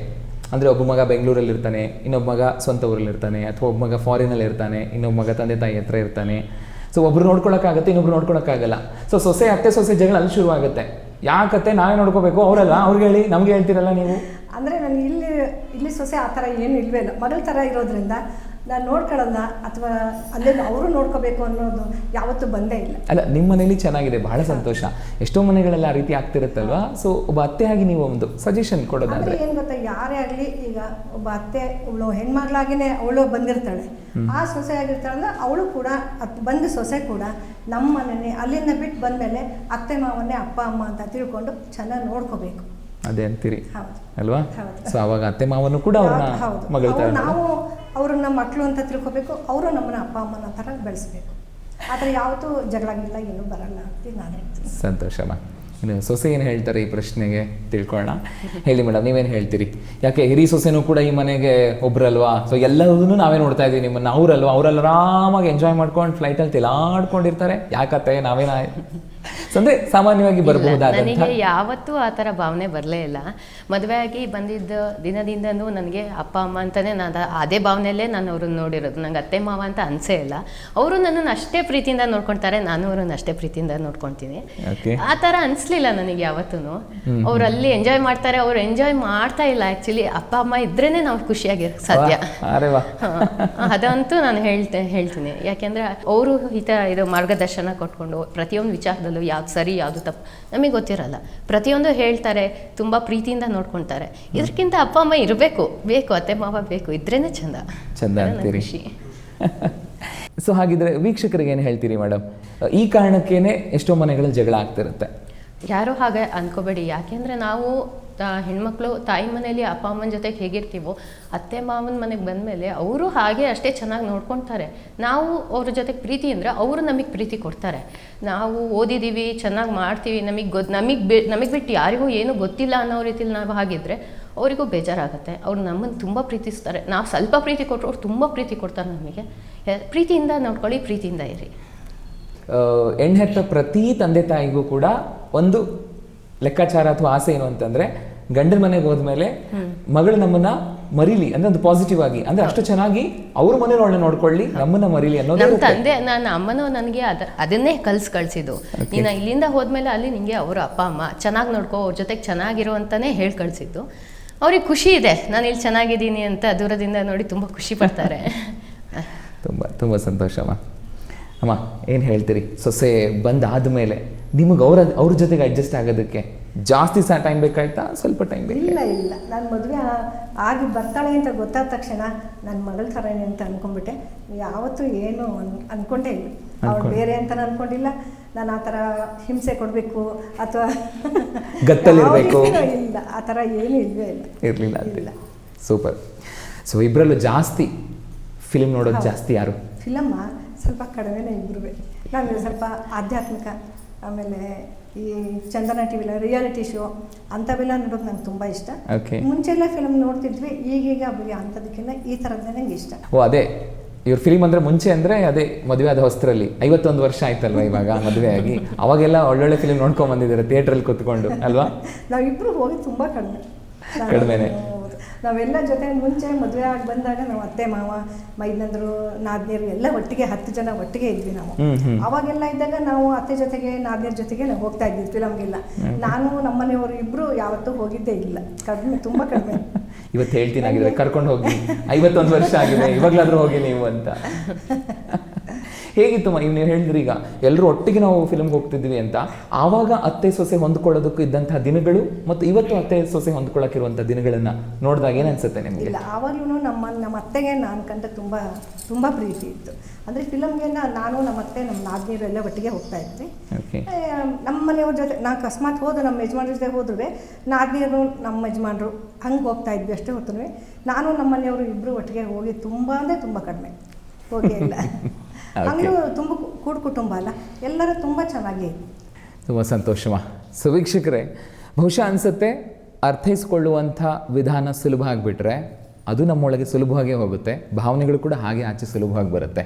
ಅಂದರೆ ಒಬ್ಬ ಮಗ ಬೆಂಗಳೂರಲ್ಲಿ ಇರ್ತಾನೆ, ಇನ್ನೊಬ್ಬ ಮಗ ಸ್ವಂತ ಊರಲ್ಲಿ ಇರ್ತಾನೆ, ಅಥವಾ ಒಬ್ಬ ಮಗ ಫಾರಿನಲ್ಲಿ ಇರ್ತಾನೆ, ಇನ್ನೊಬ್ಬ ಮಗ ತಂದೆ ತಾಯಿ ಹತ್ರ ಇರ್ತಾನೆ. ಸೊ ಒಬ್ರು ನೋಡ್ಕೊಳಕ್ಕಾಗತ್ತೆ, ಇನ್ನೊಬ್ರು ನೋಡ್ಕೊಳಕ್ಕಾಗಲ್ಲ. ಸೊ ಅತ್ತೆ ಸೊಸೆ ಜಗಳ ಅಲ್ಲಿ ಶುರುವಾಗುತ್ತೆ. ಯಾಕತ್ತೆ ನಾವೇ ನೋಡ್ಕೋಬೇಕು, ಅವರಲ್ಲ ಅವ್ರಿಗೆ ಹೇಳಿ ನಮ್ಗೆ ಹೇಳ್ತೀರಲ್ಲ ನೀವು. ಅಂದರೆ ನಾನು ಇಲ್ಲಿ ಸೊಸೆ ಆ ಥರ ಏನು ಇಲ್ವೇ ಇಲ್ಲ. ಮಗಳ ಥರ ಇರೋದ್ರಿಂದ ನಾನು ನೋಡ್ಕೊಳ್ಳಲ್ಲ, ಅಥವಾ ಅಲ್ಲೇ ಅವರು ನೋಡ್ಕೋಬೇಕು ಅನ್ನೋದು ಯಾವತ್ತೂ ಬಂದೇ ಇಲ್ಲ. ಅಲ್ಲ, ನಿಮ್ಮ ಮನೇಲಿ ಚೆನ್ನಾಗಿದೆ, ಬಹಳ ಸಂತೋಷ. ಎಷ್ಟೋ ಮನೆಗಳೆಲ್ಲ ಆ ರೀತಿ ಆಗ್ತಿರುತ್ತಲ್ವಾ? ಸೊ ಒಬ್ಬ ಅತ್ತೆಯಾಗಿ ನೀವು ಒಂದು ಸಜೆಷನ್ ಕೊಡೋದಾದ್ರೆ ಏನು ಗೊತ್ತಾ, ಯಾರೇ ಆಗಲಿ, ಈಗ ಒಬ್ಬ ಅತ್ತೆ ಅವಳು ಹೆಣ್ಮಗಳಾಗಿನೇ ಅವಳು ಬಂದಿರ್ತಾಳೆ, ಆ ಸೊಸೆ ಆಗಿರ್ತಾಳಲ್ಲ, ಅವಳು ಕೂಡ ಬಂದು ಸೊಸೆ ಕೂಡ ನಮ್ಮ ಮನೆಯೇ ಅಲ್ಲಿಂದ ಬಿಟ್ಟು ಬಂದಮೇಲೆ ಅತ್ತೆ ಮಾವನ್ನೇ ಅಪ್ಪ ಅಮ್ಮ ಅಂತ ತಿಳ್ಕೊಂಡು ಚೆನ್ನಾಗಿ ನೋಡ್ಕೋಬೇಕು. ಅದೇ ಅಂತೀರಿ ಅಲ್ವಾ? ಸೊ ಅವಾಗ ಅತ್ತೆ ಮಾವನು ಕೂಡ ಅವ್ರನ್ನ ಮಗಳ ತರ, ನಾವು ಅವ್ರನ್ನ ಮಕ್ಕಳು ಅಂತ ತಿಳ್ಕೊಬೇಕು, ಅವರು ನಮ್ಮನ್ನ ಅಪ್ಪ ಅಮ್ಮನ ಥರ ಬೆಳೆಸ್ಬೇಕು. ಆದರೆ ಯಾವತ್ತೂ ಜಗಳಾಗಿಲ್ಲ, ಏನೂ ಬರಲ್ಲ ಅಂತ ನಾನು ಹೇಳ್ತೀನಿ. ಸಂತೋಷಮ್ಮ. ಇನ್ನು ಸೊಸೆ ಏನು ಹೇಳ್ತಾರೆ ಈ ಪ್ರಶ್ನೆಗೆ ತಿಳ್ಕೊಳ್ಳೋಣ. ಹೇಳಿ ಮೇಡಮ್, ನೀವೇನು ಹೇಳ್ತೀರಿ? ಯಾಕೆ ಹಿರಿ ಸೊಸೆನೂ ಕೂಡ ಈ ಮನೆಗೆ ಒಬ್ರಲ್ವಾ? ಸೊ ಎಲ್ಲದನ್ನು ನಾವೇ ನೋಡ್ತಾ ಇದ್ದೀವಿ ನಿಮ್ಮನ್ನು. ಅವರಲ್ವಾ, ಅವರೆಲ್ಲ ಆರಾಮಾಗಿ ಎಂಜಾಯ್ ಮಾಡ್ಕೊಂಡು ಫ್ಲೈಟಲ್ಲಿ ತಿಲಾಡ್ಕೊಂಡಿರ್ತಾರೆ, ಯಾಕತ್ತೆ ನಾವೇನ ಅಂದರೆ ಸಾಮಾನ್ಯವಾಗಿ ಬರಬಹುದಾದ. ನನಗೆ ಯಾವತ್ತೂ ಆ ಥರ ಭಾವನೆ ಬರಲೇ ಇಲ್ಲ. ಮದುವೆ ಆಗಿ ಬಂದಿದ್ದ ದಿನದಿಂದನೂ ನನಗೆ ಅಪ್ಪ ಅಮ್ಮ ಅಂತಲೇ ನಾನು ಅದೇ ಭಾವನೆಯಲ್ಲೇ ನಾನು ಅವ್ರನ್ನ ನೋಡಿರೋದು. ನಂಗೆ ಅತ್ತೆ ಮಾವ ಅಂತ ಅನಿಸೇ ಇಲ್ಲ. ಅವರು ನನ್ನನ್ನು ಅಷ್ಟೇ ಪ್ರೀತಿಯಿಂದ ನೋಡ್ಕೊಳ್ತಾರೆ, ನಾನು ಅವ್ರನ್ನ ಅಷ್ಟೇ ಪ್ರೀತಿಯಿಂದ ನೋಡ್ಕೊಳ್ತೀನಿ. ಆ ಥರ ಅನಿಸ್ಲಿಲ್ಲ ನನಗೆ ಯಾವತ್ತೂ. ಅವ್ರು ಅಲ್ಲಿ ಎಂಜಾಯ್ ಮಾಡ್ತಾರೆ, ಅವ್ರು ಎಂಜಾಯ್ ಮಾಡ್ತಾ ಇಲ್ಲ. ಆ್ಯಕ್ಚುಲಿ ಅಪ್ಪ ಅಮ್ಮ ಇದ್ರೇ ನಾವು ಖುಷಿಯಾಗಿರೋಕ್ಕೆ ಸಾಧ್ಯ. ಅದಂತೂ ನಾನು ಹೇಳ್ತೀನಿ. ಯಾಕೆಂದರೆ ಅವರು ಇದು ಮಾರ್ಗದರ್ಶನ ಕೊಟ್ಕೊಂಡು ಪ್ರತಿಯೊಂದು ವಿಚಾರದಲ್ಲೂ ಯಾವ್ದು ಸರಿ ಯಾವುದು ತಪ್ಪು ನಮಗೆ ಗೊತ್ತಿರಲ್ಲ. ಪ್ರತಿಯೊಂದು ಹೇಳ್ತಾರೆ, ತುಂಬ ಪ್ರೀತಿಯಿಂದ ನೋಡ್ಕೊಳ್ತಾರೆ. ಇದಕ್ಕಿಂತ ಅಪ್ಪ ಅಮ್ಮ ಬೇಕು, ಅತ್ತೆ ಮಾವ ಬೇಕು, ಇದ್ರೇನೆ ಚಂದ ಅಂತೀರಿ. ಸೊ ಹಾಗಿದ್ರೆ ವೀಕ್ಷಕರಿಗೆ ಏನು ಹೇಳ್ತೀರಿ ಮೇಡಮ್? ಈ ಕಾರಣಕ್ಕೇನೆ ಎಷ್ಟೋ ಮನೆಗಳಲ್ಲಿ ಜಗಳ ಆಗ್ತಿರುತ್ತೆ. ಯಾರೂ ಹಾಗೆ ಅನ್ಕೋಬೇಡಿ. ಯಾಕೆಂದರೆ ನಾವು ಹೆಣ್ಮಕ್ಳು ತಾಯಿ ಮನೇಲಿ ಅಪ್ಪ ಅಮ್ಮನ ಜೊತೆಗೆ ಹೇಗಿರ್ತೀವೋ ಅತ್ತೆ ಮಾವನ ಮನೆಗೆ ಬಂದಮೇಲೆ ಅವರು ಹಾಗೆ ಅಷ್ಟೇ ಚೆನ್ನಾಗಿ ನೋಡ್ಕೊತಾರೆ. ನಾವು ಅವ್ರ ಜೊತೆಗೆ ಪ್ರೀತಿ ಅಂದರೆ ಅವರು ನಮಗೆ ಪ್ರೀತಿ ಕೊಡ್ತಾರೆ. ನಾವು ಓದಿದ್ದೀವಿ, ಚೆನ್ನಾಗಿ ಮಾಡ್ತೀವಿ, ನಮಗೆ ಬಿಟ್ಟು ಯಾರಿಗೂ ಏನೂ ಗೊತ್ತಿಲ್ಲ ಅನ್ನೋ ರೀತಿಲಿ ನಾವು ಹಾಗಿದ್ರೆ ಅವರಿಗೂ ಬೇಜಾರಾಗುತ್ತೆ. ಅವ್ರು ನಮ್ಮನ್ನು ತುಂಬ ಪ್ರೀತಿಸ್ತಾರೆ. ನಾವು ಸ್ವಲ್ಪ ಪ್ರೀತಿ ಕೊಟ್ಟರು ಅವ್ರು ತುಂಬ ಪ್ರೀತಿ ಕೊಡ್ತಾರೆ ನಮಗೆ. ಪ್ರೀತಿಯಿಂದ ನೋಡ್ಕೊಳ್ಳಿ, ಪ್ರೀತಿಯಿಂದ ಇರಿ. ಹೆಣ್ಣೆತ್ತ ಪ್ರತಿ ತಂದೆ ತಾಯಿಗೂ ಕೂಡ ಒಂದು ಲೆಕ್ಕಾಚಾರ ಅಥವಾ ಆಸೆ ಏನು ಅಂತಂದ್ರೆ, ಗಂಡನ ಮನೆಗೆ ಹೋದ್ಮೇಲೆ ಮಗಳು ನಮ್ಮನ್ನ ಮರೀಲಿ ಅಂದ್ರೆ ಒಂದು ಪಾಸಿಟಿವ್ ಆಗಿ, ಅಂದ್ರೆ ಅಷ್ಟು ಚೆನ್ನಾಗಿ ಅವ್ರ ಮನೆಯೊಳಗೆ ನೋಡ್ಕೊಳ್ಳಿ, ನಮ್ಮನ್ನ ಮರೀಲಿ ಅನ್ನೋದು. ನಮ್ಮ ತಂದೆ, ನನ್ನ ಅಮ್ಮನೂ ನನಗೆ ಅದನ್ನೇ ಕಳ್ಸಿದ್ದು. ನೀನು ಇಲ್ಲಿಂದ ಹೋದ್ಮೇಲೆ ಅಲ್ಲಿ ನಿಂಗೆ ಅವ್ರ ಅಪ್ಪ ಅಮ್ಮ ಚೆನ್ನಾಗಿ ನೋಡ್ಕೋ, ಅವ್ರ ಜೊತೆಗೆ ಚೆನ್ನಾಗಿರೋ ಅಂತಾನೆ ಹೇಳಿ ಕಳ್ಸಿದ್ದು. ಅವ್ರಿಗೆ ಖುಷಿ ಇದೆ ನಾನು ಇಲ್ಲಿ ಚೆನ್ನಾಗಿದ್ದೀನಿ ಅಂತ, ದೂರದಿಂದ ನೋಡಿ ತುಂಬ ಖುಷಿ ಪಡ್ತಾರೆ. ತುಂಬ ತುಂಬ ಸಂತೋಷಮ್ಮ. ಅಮ್ಮ ಏನು ಹೇಳ್ತೀರಿ, ಸೊಸೆ ಬಂದಾದ್ಮೇಲೆ ನಿಮಗೆ ಅವ್ರ ಜೊತೆಗೆ ಅಡ್ಜಸ್ಟ್ ಆಗೋದಕ್ಕೆ ಜಾಸ್ತಿ ಟೈಮ್ ಬೇಕಾಯ್ತಾ, ಸ್ವಲ್ಪ ಟೈಮ್ ಬೇಕು? ಇಲ್ಲ ನಾನು ಮದುವೆ ಆಗಿ ಬರ್ತಾಳೆ ಅಂತ ಗೊತ್ತಾದ ತಕ್ಷಣ ನನ್ನ ಮಗಳ ಥರನೇ ಅಂತ ಅನ್ಕೊಂಡ್ಬಿಟ್ಟೆ. ಯಾವತ್ತೂ ಏನು ಅನ್ಕೊಂಡೇ ಇಲ್ಲ. ಅವ್ರು ಬೇರೆ ಅಂತ ಅನ್ಕೊಂಡಿಲ್ಲ. ನಾನು ಆ ಥರ ಹಿಂಸೆ ಕೊಡಬೇಕು ಅಥವಾ ಗತ್ತಲ್ಲಿರಬೇಕು ಇಲ್ಲ, ಆ ಥರ ಏನೂ ಇಲ್ಲವೇ ಇರಲಿಲ್ಲ. ಸೂಪರ್. ಸೊ ಇಬ್ಬರಲ್ಲೂ ಜಾಸ್ತಿ ಫಿಲ್ಮ್ ನೋಡೋದು ಜಾಸ್ತಿ ಯಾರು? ಫಿಲಮ್ಮ ಸ್ವಲ್ಪ ಕಡಿಮೆನೇ ಇಬ್ಬರು. ನಾನು ಸ್ವಲ್ಪ ಆಧ್ಯಾತ್ಮಿಕ, ಆಮೇಲೆ ಈ ಚಂದನ ಟಿವಿಲ ರಿಯಾಲಿಟಿ ಶೋ ಅಂಥವೆಲ್ಲ ನೋಡೋದು ನಂಗೆ ತುಂಬ ಇಷ್ಟ. ಮುಂಚೆಲ್ಲ ಫಿಲ್ಮ್ ನೋಡ್ತಿದ್ವಿ, ಈಗೀಗ ಅಂಥದಕ್ಕಿಂತ ಈ ಥರದ್ದೇ ನಂಗೆ ಇಷ್ಟ. ಓ ಅದೇ ಇವ್ರ ಫಿಲ್ಮ್ ಅಂದರೆ ಮುಂಚೆ ಅಂದರೆ ಅದೇ ಮದುವೆ ಆದ ಹೊಸರಲ್ಲಿ 51 ವರ್ಷ ಆಯ್ತಲ್ವ ಇವಾಗ ಮದುವೆ ಆಗಿ, ಅವಾಗೆಲ್ಲ ಒಳ್ಳೊಳ್ಳೆ ಫಿಲ್ಮ್ ನೋಡ್ಕೊಂಡ್ ಬಂದಿದ್ದಾರೆ ಥಿಯೇಟ್ರಲ್ಲಿ ಕೂತ್ಕೊಂಡು ಅಲ್ವಾ? ನಾವಿಬ್ಬರು ಹೋಗಿ ತುಂಬ ಕಡಿಮೆನೆ. ನಾವೆಲ್ಲ ಜೊತೆ ಮುಂಚೆ ಮದುವೆ ಆಗಿ ಬಂದಾಗ ನಾವು ಅತ್ತೆ ಮಾವ ಮೈದಂದ್ರು ನಾದ್ನಿಯರು ಎಲ್ಲ ಒಟ್ಟಿಗೆ 10 ಜನ ಒಟ್ಟಿಗೆ ಇದ್ವಿ ನಾವು. ಅವಾಗೆಲ್ಲ ಇದ್ದಾಗ ನಾವು ಅತ್ತೆ ಜೊತೆಗೆ ನಾದ್ನಿಯರ ಜೊತೆಗೆ ನಾವು ಹೋಗ್ತಾ ಇದ್ವಿ ಫಿಲಮ್ಗೆಲ್ಲ. ನಾನು ನಮ್ಮನೆಯವರು ಇಬ್ರು ಯಾವತ್ತೂ ಹೋಗಿದ್ದೇ ಇಲ್ಲ, ಕಡಿಮೆ, ತುಂಬ ಕಡಿಮೆ. ಇವತ್ತು ಹೇಳ್ತೀನಿ ಆಗಿದ್ರೆ ಕರ್ಕೊಂಡು ಹೋಗಿ 51 ವರ್ಷ ಆಗಿದೆ, ಇವಾಗಲಾದ್ರೂ ಹೋಗಿ ನೀವು ಅಂತ. ಹೇಗಿತ್ತು ನೀವು ಹೇಳಿದ್ರಿ ಈಗ ಎಲ್ಲರೂ ಒಟ್ಟಿಗೆ ನಾವು ಫಿಲ್ಮ್ಗೆ ಹೋಗ್ತಿದ್ವಿ ಅಂತ, ಆವಾಗ ಅತ್ತೆ ಸೊಸೆ ಹೊಂದ್ಕೊಳ್ಳೋದಕ್ಕೂ ಇದ್ದಂತಹ ದಿನಗಳು ಮತ್ತು ಇವತ್ತು ಅತ್ತೆ ಸೊಸೆ ಹೊಂದ್ಕೊಳ್ಳೋಕಿರುವಂಥ ದಿನಗಳನ್ನ ನೋಡಿದಾಗ ಏನು ಅನ್ಸುತ್ತೆ ನಿಮಗೆ? ಇಲ್ಲ, ಆವಾಗಲೂ ನಮ್ಮ ಅತ್ತೆಗೆ ನಾನು ಕಂಡ ತುಂಬ ತುಂಬ ಪ್ರೀತಿ ಇತ್ತು. ಅಂದರೆ ಫಿಲಮ್ಗೆ ನಾನು ನಮ್ಮ ಅತ್ತೆ ನಮ್ಮ ನಾದ್ನೀರು ಎಲ್ಲ ಒಟ್ಟಿಗೆ ಹೋಗ್ತಾ ಇದ್ವಿ. ನಮ್ಮ ಮನೆಯವ್ರ ಜೊತೆ ನಾ ಅಕಸ್ಮಾತ್ ಹೋದ್ರೆ ನಮ್ಮ ಯಜಮಾನ್ರ ಜೊತೆ ಹೋದ್ರೂ ನಾದ್ನೀರು ನಮ್ಮ ಯಜಮಾನ್ರು ಹಂಗೆ ಹೋಗ್ತಾ ಇದ್ವಿ ಅಷ್ಟೇ ಹೊತ್ತು. ನಾನು ನಮ್ಮ ಮನೆಯವರು ಇಬ್ಬರು ಒಟ್ಟಿಗೆ ಹೋಗಿ ತುಂಬ ಅಂದರೆ ತುಂಬ ಕಡಿಮೆ ಹೋಗಿ ಇಲ್ಲ. ಹಂಗೂ ತುಂಬ ಕೂಡು ಕುಟುಂಬ ಅಲ್ಲ, ಎಲ್ಲರೂ ತುಂಬ ಚೆನ್ನಾಗಿ. ತುಂಬ ಸಂತೋಷಮ. ಸೊ ವೀಕ್ಷಕರೇ, ಬಹುಶಃ ಅನಿಸುತ್ತೆ ಅರ್ಥೈಸ್ಕೊಳ್ಳುವಂಥ ವಿಧಾನ ಸುಲಭ ಆಗಿಬಿಟ್ರೆ ಅದು ನಮ್ಮೊಳಗೆ ಸುಲಭವಾಗಿ ಹೋಗುತ್ತೆ, ಭಾವನೆಗಳು ಕೂಡ ಹಾಗೆ ಆಚೆ ಸುಲಭವಾಗಿ ಬರುತ್ತೆ,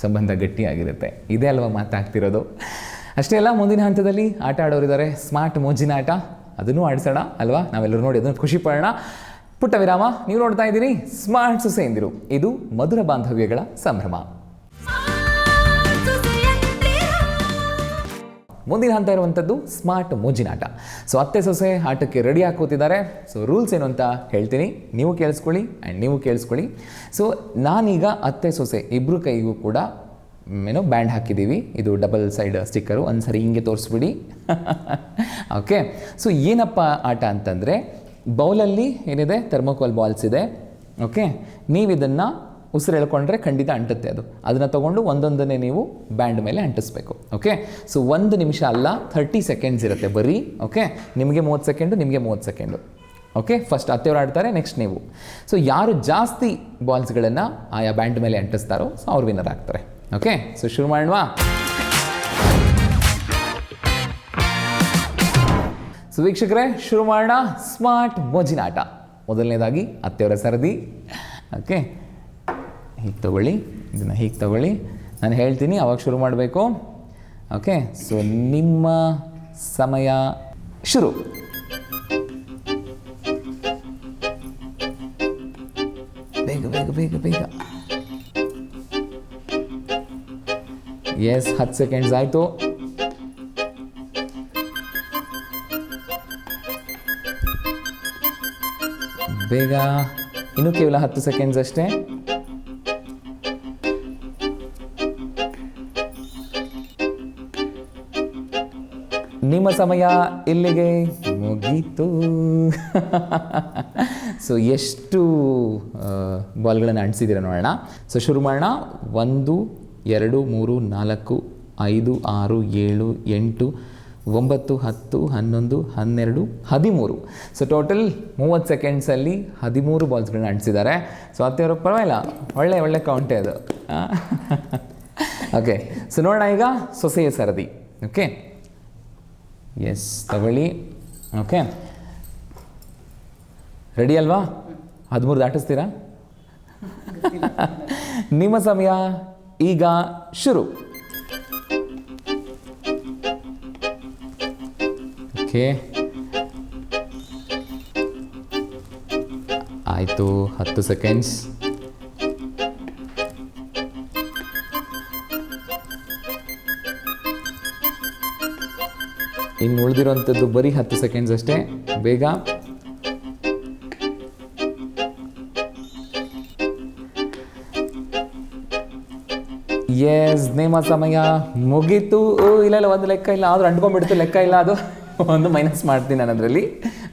ಸಂಬಂಧ ಗಟ್ಟಿಯಾಗಿರುತ್ತೆ. ಇದೇ ಅಲ್ವಾ ಮಾತಾಗ್ತಿರೋದು. ಅಷ್ಟೇ ಅಲ್ಲ, ಮುಂದಿನ ಹಂತದಲ್ಲಿ ಆಟ ಆಡೋರಿದ್ದಾರೆ, ಸ್ಮಾರ್ಟ್ ಮೋಜಿನ ಆಟ, ಅದನ್ನು ಆಡಿಸೋಣ ಅಲ್ವಾ? ನಾವೆಲ್ಲರೂ ನೋಡಿ ಅದನ್ನು ಖುಷಿ ಪಡೋಣ. ಪುಟ್ಟ ವಿರಾಮ. ನೀವು ನೋಡ್ತಾ ಇದ್ದೀರಿ ಸ್ಮಾರ್ಟ್ ಸೊಸೆಯಂದಿರು, ಇದು ಮಧುರ ಬಾಂಧವ್ಯಗಳ ಸಂಭ್ರಮ. ಮುಂದಿನ ಹಂತ ಇರುವಂಥದ್ದು ಸ್ಮಾರ್ಟ್ ಮೋಜಿನಾಟ. ಸೊ ಅತ್ತೆ ಸೊಸೆ ಆಟಕ್ಕೆ ರೆಡಿ ಆಗಿ ಕೂತಿದ್ದಾರೆ. ಸೊ ರೂಲ್ಸ್ ಏನು ಅಂತ ಹೇಳ್ತೀನಿ, ನೀವು ಕೇಳಿಸ್ಕೊಳ್ಳಿ ಆ್ಯಂಡ್ ನೀವು ಕೇಳಿಸ್ಕೊಳ್ಳಿ. ಸೊ ನಾನೀಗ ಅತ್ತೆ ಸೊಸೆ ಇಬ್ಬರು ಕೈಗೂ ಕೂಡ ಏನೋ ಬ್ಯಾಂಡ್ ಹಾಕಿದ್ದೀವಿ. ಇದು ಡಬಲ್ ಸೈಡ್ ಸ್ಟಿಕ್ಕರು, ಒಂದು ಸರಿ ಹಿಂಗೆ ತೋರಿಸ್ಬಿಡಿ. ಓಕೆ. ಸೊ ಏನಪ್ಪ ಆಟ ಅಂತಂದರೆ, ಬೌಲಲ್ಲಿ ಏನಿದೆ ಥರ್ಮೋಕೋಲ್ ಬಾಲ್ಸ್ ಇದೆ. ಓಕೆ, ನೀವಿದನ್ನು ಉಸಿರು ಎಳ್ಕೊಂಡ್ರೆ ಖಂಡಿತ ಅಂಟುತ್ತೆ ಅದು. ಅದನ್ನು ತೊಗೊಂಡು ಒಂದೊಂದನ್ನೇ ನೀವು ಬ್ಯಾಂಡ್ ಮೇಲೆ ಅಂಟಿಸ್ಬೇಕು. ಓಕೆ. ಸೊ 1 ನಿಮಿಷ ಅಲ್ಲ, 30 ಸೆಕೆಂಡ್ಸ್ ಇರುತ್ತೆ ಬರೀ. ಓಕೆ, ನಿಮಗೆ 30 ಸೆಕೆಂಡು, ನಿಮಗೆ 30 ಸೆಕೆಂಡು. ಓಕೆ, ಫಸ್ಟ್ ಅತ್ತೆಯವರು ಆಡ್ತಾರೆ, ನೆಕ್ಸ್ಟ್ ನೀವು. ಸೊ ಯಾರು ಜಾಸ್ತಿ ಬಾಲ್ಸ್ಗಳನ್ನು ಆಯಾ ಬ್ಯಾಂಡ್ ಮೇಲೆ ಅಂಟಿಸ್ತಾರೋ ಸೊ ಅವ್ರು ವಿನ್ನರ್ ಆಗ್ತಾರೆ. ಓಕೆ, ಸೊ ಶುರು ಮಾಡೋಣ. ಸೊ ವೀಕ್ಷಕರೇ, ಶುರು ಮಾಡೋಣ ಸ್ಮಾರ್ಟ್ ಮೋಜಿನ ಆಟ. ಮೊದಲನೇದಾಗಿ ಅತ್ತೆಯವರ ಸರದಿ. ಓಕೆ, ಹೀಗೆ ತಗೊಳ್ಳಿ, ಇದನ್ನು ಹೀಗೆ ತಗೊಳ್ಳಿ, ನಾನು ಹೇಳ್ತೀನಿ ಅವಾಗ ಶುರು ಮಾಡಬೇಕು. ಓಕೆ, ಸೊ ನಿಮ್ಮ ಸಮಯ ಶುರು. ಬೇಗ ಬೇಗ ಬೇಗ ಬೇಗ. ಎಸ್, 10 ಸೆಕೆಂಡ್ಸ್ ಆಯಿತು. ಬೇಗ, ಇನ್ನೂ ಕೇವಲ 10 ಸೆಕೆಂಡ್ಸ್ ಅಷ್ಟೇ. ನಿಮ್ಮ ಸಮಯ ಇಲ್ಲಿಗೆ ಮುಗೀತು. ಸೊ ಎಷ್ಟು ಬಾಲ್ಗಳನ್ನು ಅಂಟಿಸಿದ್ದೀರ ನೋಡೋಣ. ಸೊ ಶುರು ಮಾಡೋಣ. 1 2 3 4 5 6 7 8 9, 10, 11, 12, 13. ಸೊ ಟೋಟಲ್ 30 ಸೆಕೆಂಡ್ಸಲ್ಲಿ 13 ಬಾಲ್ಸ್ಗಳನ್ನ ಅಂಟಿಸಿದ್ದಾರೆ. ಸೊ ಅತ್ತೆಯವರು ಪರವಾಗಿಲ್ಲ, ಒಳ್ಳೆ ಕೌಂಟೇ ಅದು. ಓಕೆ, ಸೊ ನೋಡೋಣ ಈಗ ಸೊಸೆಯ ಸರದಿ. ಓಕೆ, ಎಸ್ ತಗೊಳ್ಳಿ. ಓಕೆ, ರೆಡಿ ಅಲ್ವಾ? 13 ದಾಟಿಸ್ತೀರಾ? ನಿಮ್ಮ ಸಮಯ ಈಗ ಶುರು. ಓಕೆ, ಆಯಿತು. 10 ಸೆಕೆಂಡ್ಸ್. ಇನ್ನು ಉಳಿದಿರೋಂಥದ್ದು ಬರೀ 10 ಸೆಕೆಂಡ್ಸ್ ಅಷ್ಟೇ, ಬೇಗ. ಎಸ್, ನಿಮ್ಮ ಸಮಯ ಮುಗೀತು. ಇಲ್ಲ, ಒಂದು ಲೆಕ್ಕ ಇಲ್ಲ, ಆದರೂ ಅಂಟ್ಕೊಂಡ್ಬಿಡ್ತು, ಲೆಕ್ಕ ಇಲ್ಲ, ಅದು ಒಂದು ಮೈನಸ್ ಮಾಡ್ತೀನಿ ನಾನು ಅದರಲ್ಲಿ.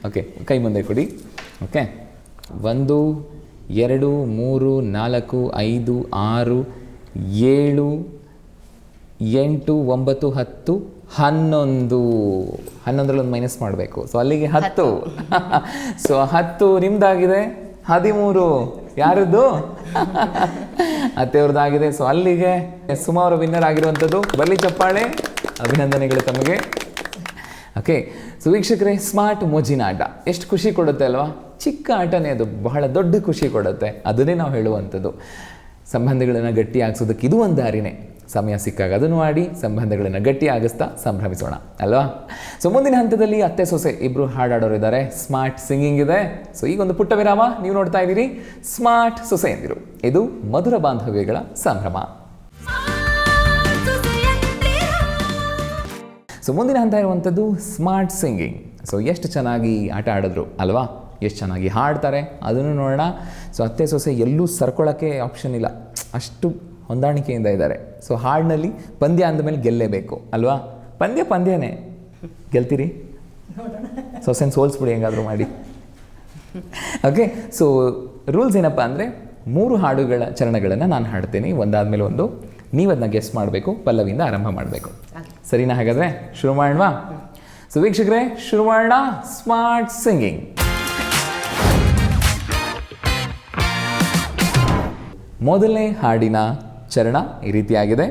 ಓಕೆ, ಕೈ ಮುಂದೆ ಕೊಡಿ. ಓಕೆ, 1, 2, 3, 4, 5, 6, 7, 8, 9, 10, 11. 11ರಲ್ಲಿ ಒಂದು ಮೈನಸ್ ಮಾಡಬೇಕು. ಸೊ ಅಲ್ಲಿಗೆ 10. ಸೊ 10 ನಿಮ್ದಾಗಿದೆ, 13 ಯಾರದ್ದು? ಅತ್ತೆಯವ್ರದ್ದಾಗಿದೆ. ಸೊ ಅಲ್ಲಿಗೆ ಸುಮಾರು ವಿನ್ನರ್ ಆಗಿರುವಂಥದ್ದು. ಬರಲಿ ಚಪ್ಪಾಳೆ, ಅಭಿನಂದನೆಗಳು ತಮಗೆ. ಓಕೆ, ಸೊ ವೀಕ್ಷಕರೇ, ಸ್ಮಾರ್ಟ್ ಮೋಜಿನ ಆಟ ಎಷ್ಟು ಖುಷಿ ಕೊಡುತ್ತೆ ಅಲ್ವಾ? ಚಿಕ್ಕ ಆಟನೇ ಅದು, ಬಹಳ ದೊಡ್ಡ ಖುಷಿ ಕೊಡುತ್ತೆ. ಅದನ್ನೇ ನಾವು ಹೇಳುವಂಥದ್ದು. ಸಂಬಂಧಗಳನ್ನು ಗಟ್ಟಿ ಆಗಿಸೋದಕ್ಕೆ ಇದು ಒಂದು ದಾರಿನೇ. ಸಮಯ ಸಿಕ್ಕಾಗ ಅದನ್ನು ಮಾಡಿ ಸಂಬಂಧಗಳನ್ನು ಗಟ್ಟಿ ಆಗಿಸ್ತಾ ಸಂಭ್ರಮಿಸೋಣ ಅಲ್ವಾ? ಸೊ ಮುಂದಿನ ಹಂತದಲ್ಲಿ ಅತ್ತೆ ಸೊಸೆ ಇಬ್ಬರು ಹಾಡಾಡೋರು ಇದ್ದಾರೆ. ಸ್ಮಾರ್ಟ್ ಸಿಂಗಿಂಗ್ ಇದೆ. ಸೊ ಈಗ ಒಂದು ಪುಟ್ಟ ವಿರಾಮ. ನೀವು ನೋಡ್ತಾ ಇದ್ದೀರಿ ಸ್ಮಾರ್ಟ್ ಸೊಸೆಯಂದಿರು. ಇದು ಮಧುರ ಬಾಂಧವ್ಯಗಳ ಸಂಭ್ರಮ. ಸೊ ಮುಂದಿನ ಹಂತ ಇರುವಂಥದ್ದು ಸ್ಮಾರ್ಟ್ ಸಿಂಗಿಂಗ್. ಸೊ ಎಷ್ಟು ಚೆನ್ನಾಗಿ ಆಟ ಆಡಿದ್ರು ಅಲ್ವಾ? ಎಷ್ಟು ಚೆನ್ನಾಗಿ ಹಾಡ್ತಾರೆ ಅದನ್ನು ನೋಡೋಣ. ಸೊ ಅತ್ತೆ ಸೊಸೆ ಎಲ್ಲೂ ಸರ್ಕೊಳ್ಳೋಕ್ಕೆ ಆಪ್ಷನ್ ಇಲ್ಲ, ಅಷ್ಟು ಹೊಂದಾಣಿಕೆಯಿಂದ ಇದ್ದಾರೆ. ಸೊ ಹಾಡಿನಲ್ಲಿ ಪಂದ್ಯ ಅಂದಮೇಲೆ ಗೆಲ್ಲೇಬೇಕು ಅಲ್ವಾ? ಪಂದ್ಯನೇ. ಗೆಲ್ತೀರಿ? ಸೊಸೆನ ಸೋಲ್ಸ್ಬಿಡಿ ಹೆಂಗಾದರೂ ಮಾಡಿ. ಓಕೆ, ಸೊ ರೂಲ್ಸ್ ಏನಪ್ಪ ಅಂದರೆ 3 ಹಾಡುಗಳ ಚರಣಗಳನ್ನು ನಾನು ಹಾಡ್ತೇನೆ, ಒಂದಾದ್ಮೇಲೆ ಒಂದು. ನೀವು ಅದನ್ನ ಗೆಸ್ ಮಾಡಬೇಕು, ಪಲ್ಲವಿಯಿಂದ ಆರಂಭ ಮಾಡಬೇಕು. ಸರಿನಾ? ಹಾಗಾದರೆ ಶುರು ಮಾಡೋಣ. ಸೊ ವೀಕ್ಷಕರೇ, ಶುರು ಮಾಡೋಣ ಸ್ಮಾರ್ಟ್ ಸಿಂಗಿಂಗ್. ಮೊದಲನೇ ಹಾಡಿನ ಚರಣ ಈ ರೀತಿಯಾಗಿದೆ.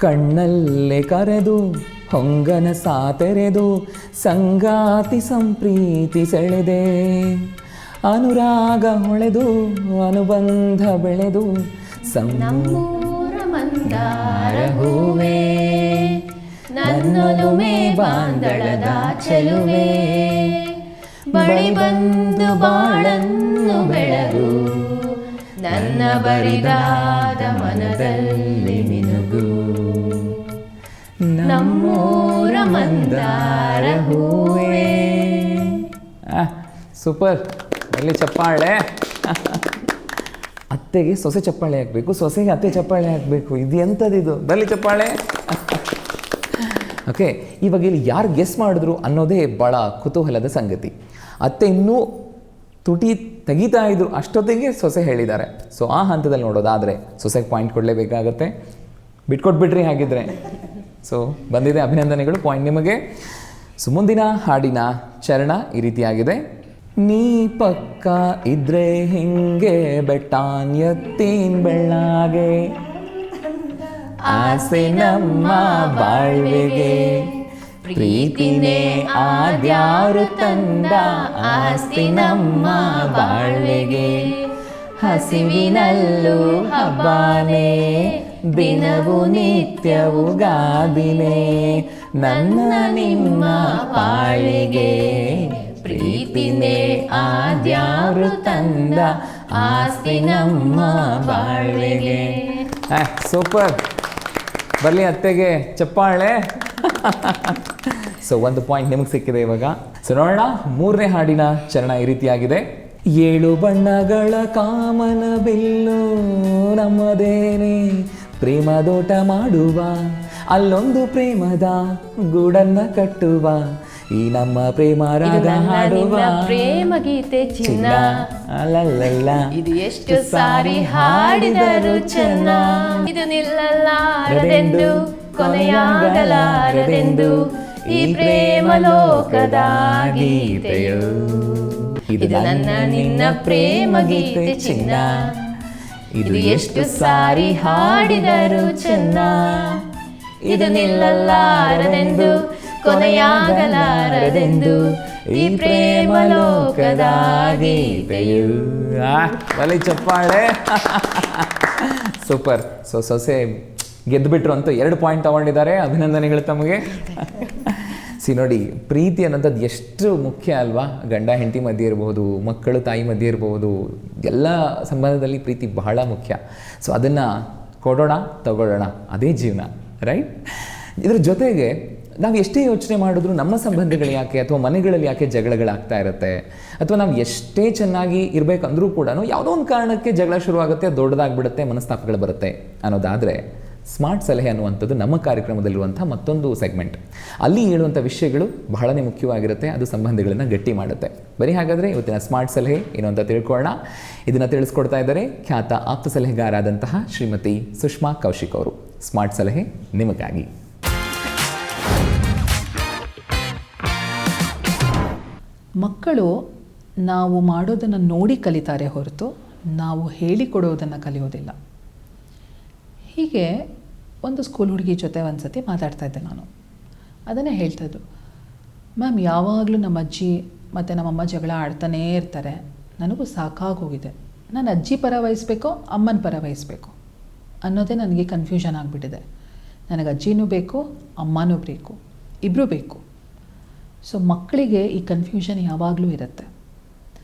ಕಣ್ಣಲ್ಲೇ ಕರೆದು ಹೊಂಗನ ಸಾತೆರೆದು ಸಂಗಾತಿ ಸಂಪ್ರೀತಿ ಸೆಳೆದೆ, ಅನುರಾಗ ಹೊಳೆದು ಅನುಬಂಧ ಬೆಳೆದು ನಮ್ಮೂರ ಮಂದಾರ ಹೂವೇ, ನನ್ನೊಲುಮೆ ಬಾಂದಳದ ಚೆಲುವೆ, ಬಳಿ ಬಂದು ಬಾಳನ್ನು ಬೆಳಗು, ನನ್ನ ಬರಿದಾದ ಮನದಲ್ಲಿ ಮಿನುಗು, ನಮ್ಮೂರ ಮಂದಾರ ಹೂವೇ. ಸೂಪರ್. ಅಲ್ಲಿ ಚಪ್ಪಾಳೆ. ಅತ್ತೆಗೆ ಸೊಸೆ ಚಪ್ಪಾಳೆ ಹಾಕಬೇಕು, ಸೊಸೆಗೆ ಅತ್ತೆ ಚಪ್ಪಾಳೆ ಹಾಕಬೇಕು. ಇದು ಎಂಥದ್ದಿದು? ಬರಲಿ ಚಪ್ಪಾಳೆ. ಓಕೆ, ಇವಾಗ ಇಲ್ಲಿ ಯಾರು ಗೆಸ್ ಮಾಡಿದ್ರು ಅನ್ನೋದೇ ಭಾಳ ಕುತೂಹಲದ ಸಂಗತಿ. ಅತ್ತೆ ಇನ್ನೂ ತುಟಿ ತೆಗಿತಾ ಇದ್ರು ಅಷ್ಟೊತ್ತಿಗೆ ಸೊಸೆ ಹೇಳಿದ್ದಾರೆ. ಸೊ ಆ ಹಂತದಲ್ಲಿ ನೋಡೋದಾದರೆ ಸೊಸೆಗೆ ಪಾಯಿಂಟ್ ಕೊಡಲೇಬೇಕಾಗತ್ತೆ. ಬಿಟ್ಕೊಟ್ಬಿಟ್ರಿ ಹಾಗಿದ್ರೆ. ಸೊ ಬಂದಿದೆ, ಅಭಿನಂದನೆಗಳು, ಪಾಯಿಂಟ್ ನಿಮಗೆ. ಸೊ ಮುಂದಿನ ಹಾಡಿನ ಚರಣ ಈ ರೀತಿಯಾಗಿದೆ. ನೀ ಪಕ್ಕ ಇದ್ರೆ ಹಿಂಗೆ ಬೆಟ್ಟಾನ್ ಎತ್ತೀನ್ ಬೆಳ್ಳಾಗೆ, ಆಸೆ ನಮ್ಮ ಬಾಳ್ವೆಗೆ, ಪ್ರೀತಿನೇ ಆದ್ಯಾರು ತಂದ ಆಸ್ತಿ ನಮ್ಮ ಬಾಳ್ವೆಗೆ, ಹಸಿವಿನಲ್ಲೂ ಹಬ್ಬಾನೇ ದಿನವೂ ನಿತ್ಯವೂ ಗಾದಿನೇ, ನನ್ನ ನಿಮ್ಮ ಬಾಳಿಗೆ ಪ್ರೀತಿನೇ ಆದ್ಯಾರು ತಂದ ಆಸ್ತಿ ನಮ್ಮ ಬಾಳ್ವೆಗೆ. ಸೂಪರ್. ಬರಲಿ ಅತ್ತೆಗೆ ಚಪ್ಪಾಳೆ. ಸೊ ಒಂದು ಪಾಯಿಂಟ್ ನಿಮಗೆ ಸಿಕ್ಕಿದೆ ಇವಾಗ. ಸೊ ನೋಡೋಣ ಮೂರನೇ ಹಾಡಿನ ಚರಣ ಈ ರೀತಿಯಾಗಿದೆ. 7 ಬಣ್ಣಗಳ ಕಾಮನ ಬಿಲ್ಲು ನಮ್ಮದೇನೆ, ಪ್ರೇಮದೋಟ ಮಾಡುವ ಅಲ್ಲೊಂದು ಪ್ರೇಮದ ಗೂಡನ್ನ ಕಟ್ಟುವ, ಈ ನಮ್ಮ ಪ್ರೇಮ ರಾಗ ಹಾಡುವ ಪ್ರೇಮ ಗೀತೆ ಚಿನ್ನ, ಅಲ್ಲಲ್ಲ ಇದು ಎಷ್ಟು ಸಾರಿ ಹಾಡಿದರು ಚೆನ್ನ, ಇದು ನಿಲ್ಲಲಾರದೆಂದು ಕೊನೆಯಾಗಲಾರದೆಂದು ಈ ಪ್ರೇಮ ಲೋಕದ ಗೀತೆಯು. ಇದು ನನ್ನ ನಿನ್ನ ಪ್ರೇಮ ಗೀತೆ ಚಿನ್ನ, ಇದು ಎಷ್ಟು ಸಾರಿ ಹಾಡಿದರು ಚೆನ್ನ, ಇದು ನಿಲ್ಲಲಾರದೆಂದು ಕೊನೆಯಾಗಲಾರದೆಂದು ಈ ಪ್ರೇಮ ಲೋಕದ ಗೀತೆಯು. ಒಲೆ ಚಪ್ಪಾಳೆ. ಸೂಪರ್. ಸೊಸೆ ಗೆದ್ದುಬಿಟ್ರು ಅಂತ 2 ಪಾಯಿಂಟ್ ತಗೊಂಡಿದ್ದಾರೆ. ಅಭಿನಂದನೆಗಳು ತಮಗೆ. ನೋಡಿ, ಪ್ರೀತಿ ಅನ್ನೋಂಥದ್ದು ಎಷ್ಟು ಮುಖ್ಯ ಅಲ್ವಾ? ಗಂಡ ಹೆಂಡತಿ ಮಧ್ಯೆ ಇರಬಹುದು, ಮಕ್ಕಳು ತಾಯಿ ಮಧ್ಯೆ ಇರಬಹುದು, ಎಲ್ಲ ಸಂಬಂಧದಲ್ಲಿ ಪ್ರೀತಿ ಬಹಳ ಮುಖ್ಯ. ಸೊ ಅದನ್ನು ಕೊಡೋಣ, ತಗೊಳ್ಳೋಣ, ಅದೇ ಜೀವನ, ರೈಟ್? ಇದ್ರ ಜೊತೆಗೆ ನಾವು ಎಷ್ಟೇ ಯೋಚನೆ ಮಾಡಿದ್ರು ನಮ್ಮ ಸಂಬಂಧಗಳು ಯಾಕೆ ಅಥವಾ ಮನೆಗಳಲ್ಲಿ ಯಾಕೆ ಜಗಳಗಳಾಗ್ತಾ ಇರುತ್ತೆ, ಅಥವಾ ನಾವು ಎಷ್ಟೇ ಚೆನ್ನಾಗಿ ಇರಬೇಕಂದ್ರೂ ಕೂಡ ಯಾವುದೋ ಒಂದು ಕಾರಣಕ್ಕೆ ಜಗಳ ಶುರುವಾಗುತ್ತೆ, ದೊಡ್ಡದಾಗ್ಬಿಡುತ್ತೆ, ಮನಸ್ತಾಪಗಳು ಬರುತ್ತೆ ಅನ್ನೋದಾದರೆ ಸ್ಮಾರ್ಟ್ ಸಲಹೆ ಅನ್ನುವಂಥದ್ದು ನಮ್ಮ ಕಾರ್ಯಕ್ರಮದಲ್ಲಿರುವಂಥ ಮತ್ತೊಂದು ಸೆಗ್ಮೆಂಟ್. ಅಲ್ಲಿ ಹೇಳುವಂಥ ವಿಷಯಗಳು ಬಹಳನೇ ಮುಖ್ಯವಾಗಿರುತ್ತೆ, ಅದು ಸಂಬಂಧಗಳನ್ನು ಗಟ್ಟಿ ಮಾಡುತ್ತೆ. ಬರೀ ಹಾಗಾದರೆ ಇವತ್ತಿನ ಸ್ಮಾರ್ಟ್ ಸಲಹೆ ಏನು ಅಂತ ತಿಳ್ಕೊಳ್ಳೋಣ. ಇದನ್ನು ತಿಳಿಸ್ಕೊಡ್ತಾ ಇದ್ದಾರೆ ಖ್ಯಾತ ಆಪ್ತ ಸಲಹೆಗಾರಾದಂತಹ ಶ್ರೀಮತಿ ಸುಷ್ಮಾ ಕೌಶಿಕ್ ಅವರು. ಸ್ಮಾರ್ಟ್ ಸಲಹೆ ನಿಮಗಾಗಿ. ಮಕ್ಕಳು ನಾವು ಮಾಡೋದನ್ನು ನೋಡಿ ಕಲಿತಾರೆ ಹೊರತು ನಾವು ಹೇಳಿಕೊಡೋದನ್ನು ಕಲಿಯೋದಿಲ್ಲ. ಹೀಗೆ ಒಂದು ಸ್ಕೂಲ್ ಹುಡುಗಿ ಜೊತೆ ಒಂದು ಸತಿ ಮಾತಾಡ್ತಾ ಇದ್ದೆ ನಾನು. ಅದನ್ನೇ ಹೇಳ್ತಾಯಿದ್ದು, ಮ್ಯಾಮ್ ಯಾವಾಗಲೂ ನಮ್ಮ ಅಜ್ಜಿ ಮತ್ತು ನಮ್ಮಮ್ಮ ಜಗಳ ಆಡ್ತಾನೇ ಇರ್ತಾರೆ, ನನಗೂ ಸಾಕಾಗೋಗಿದೆ, ನಾನು ಅಜ್ಜಿ ಪರ ವಹಿಸ್ಬೇಕೋ ಅಮ್ಮನ ಪರ ವಹಿಸ್ಬೇಕು ಅನ್ನೋದೇ ನನಗೆ ಕನ್ಫ್ಯೂಷನ್ ಆಗಿಬಿಟ್ಟಿದೆ. ನನಗೆ ಅಜ್ಜಿನೂ ಬೇಕು, ಅಮ್ಮನೂ ಬೇಕು, ಇಬ್ಬರೂ ಬೇಕು. ಸೊ ಮಕ್ಕಳಿಗೆ ಈ ಕನ್ಫ್ಯೂಷನ್ ಯಾವಾಗಲೂ ಇರುತ್ತೆ.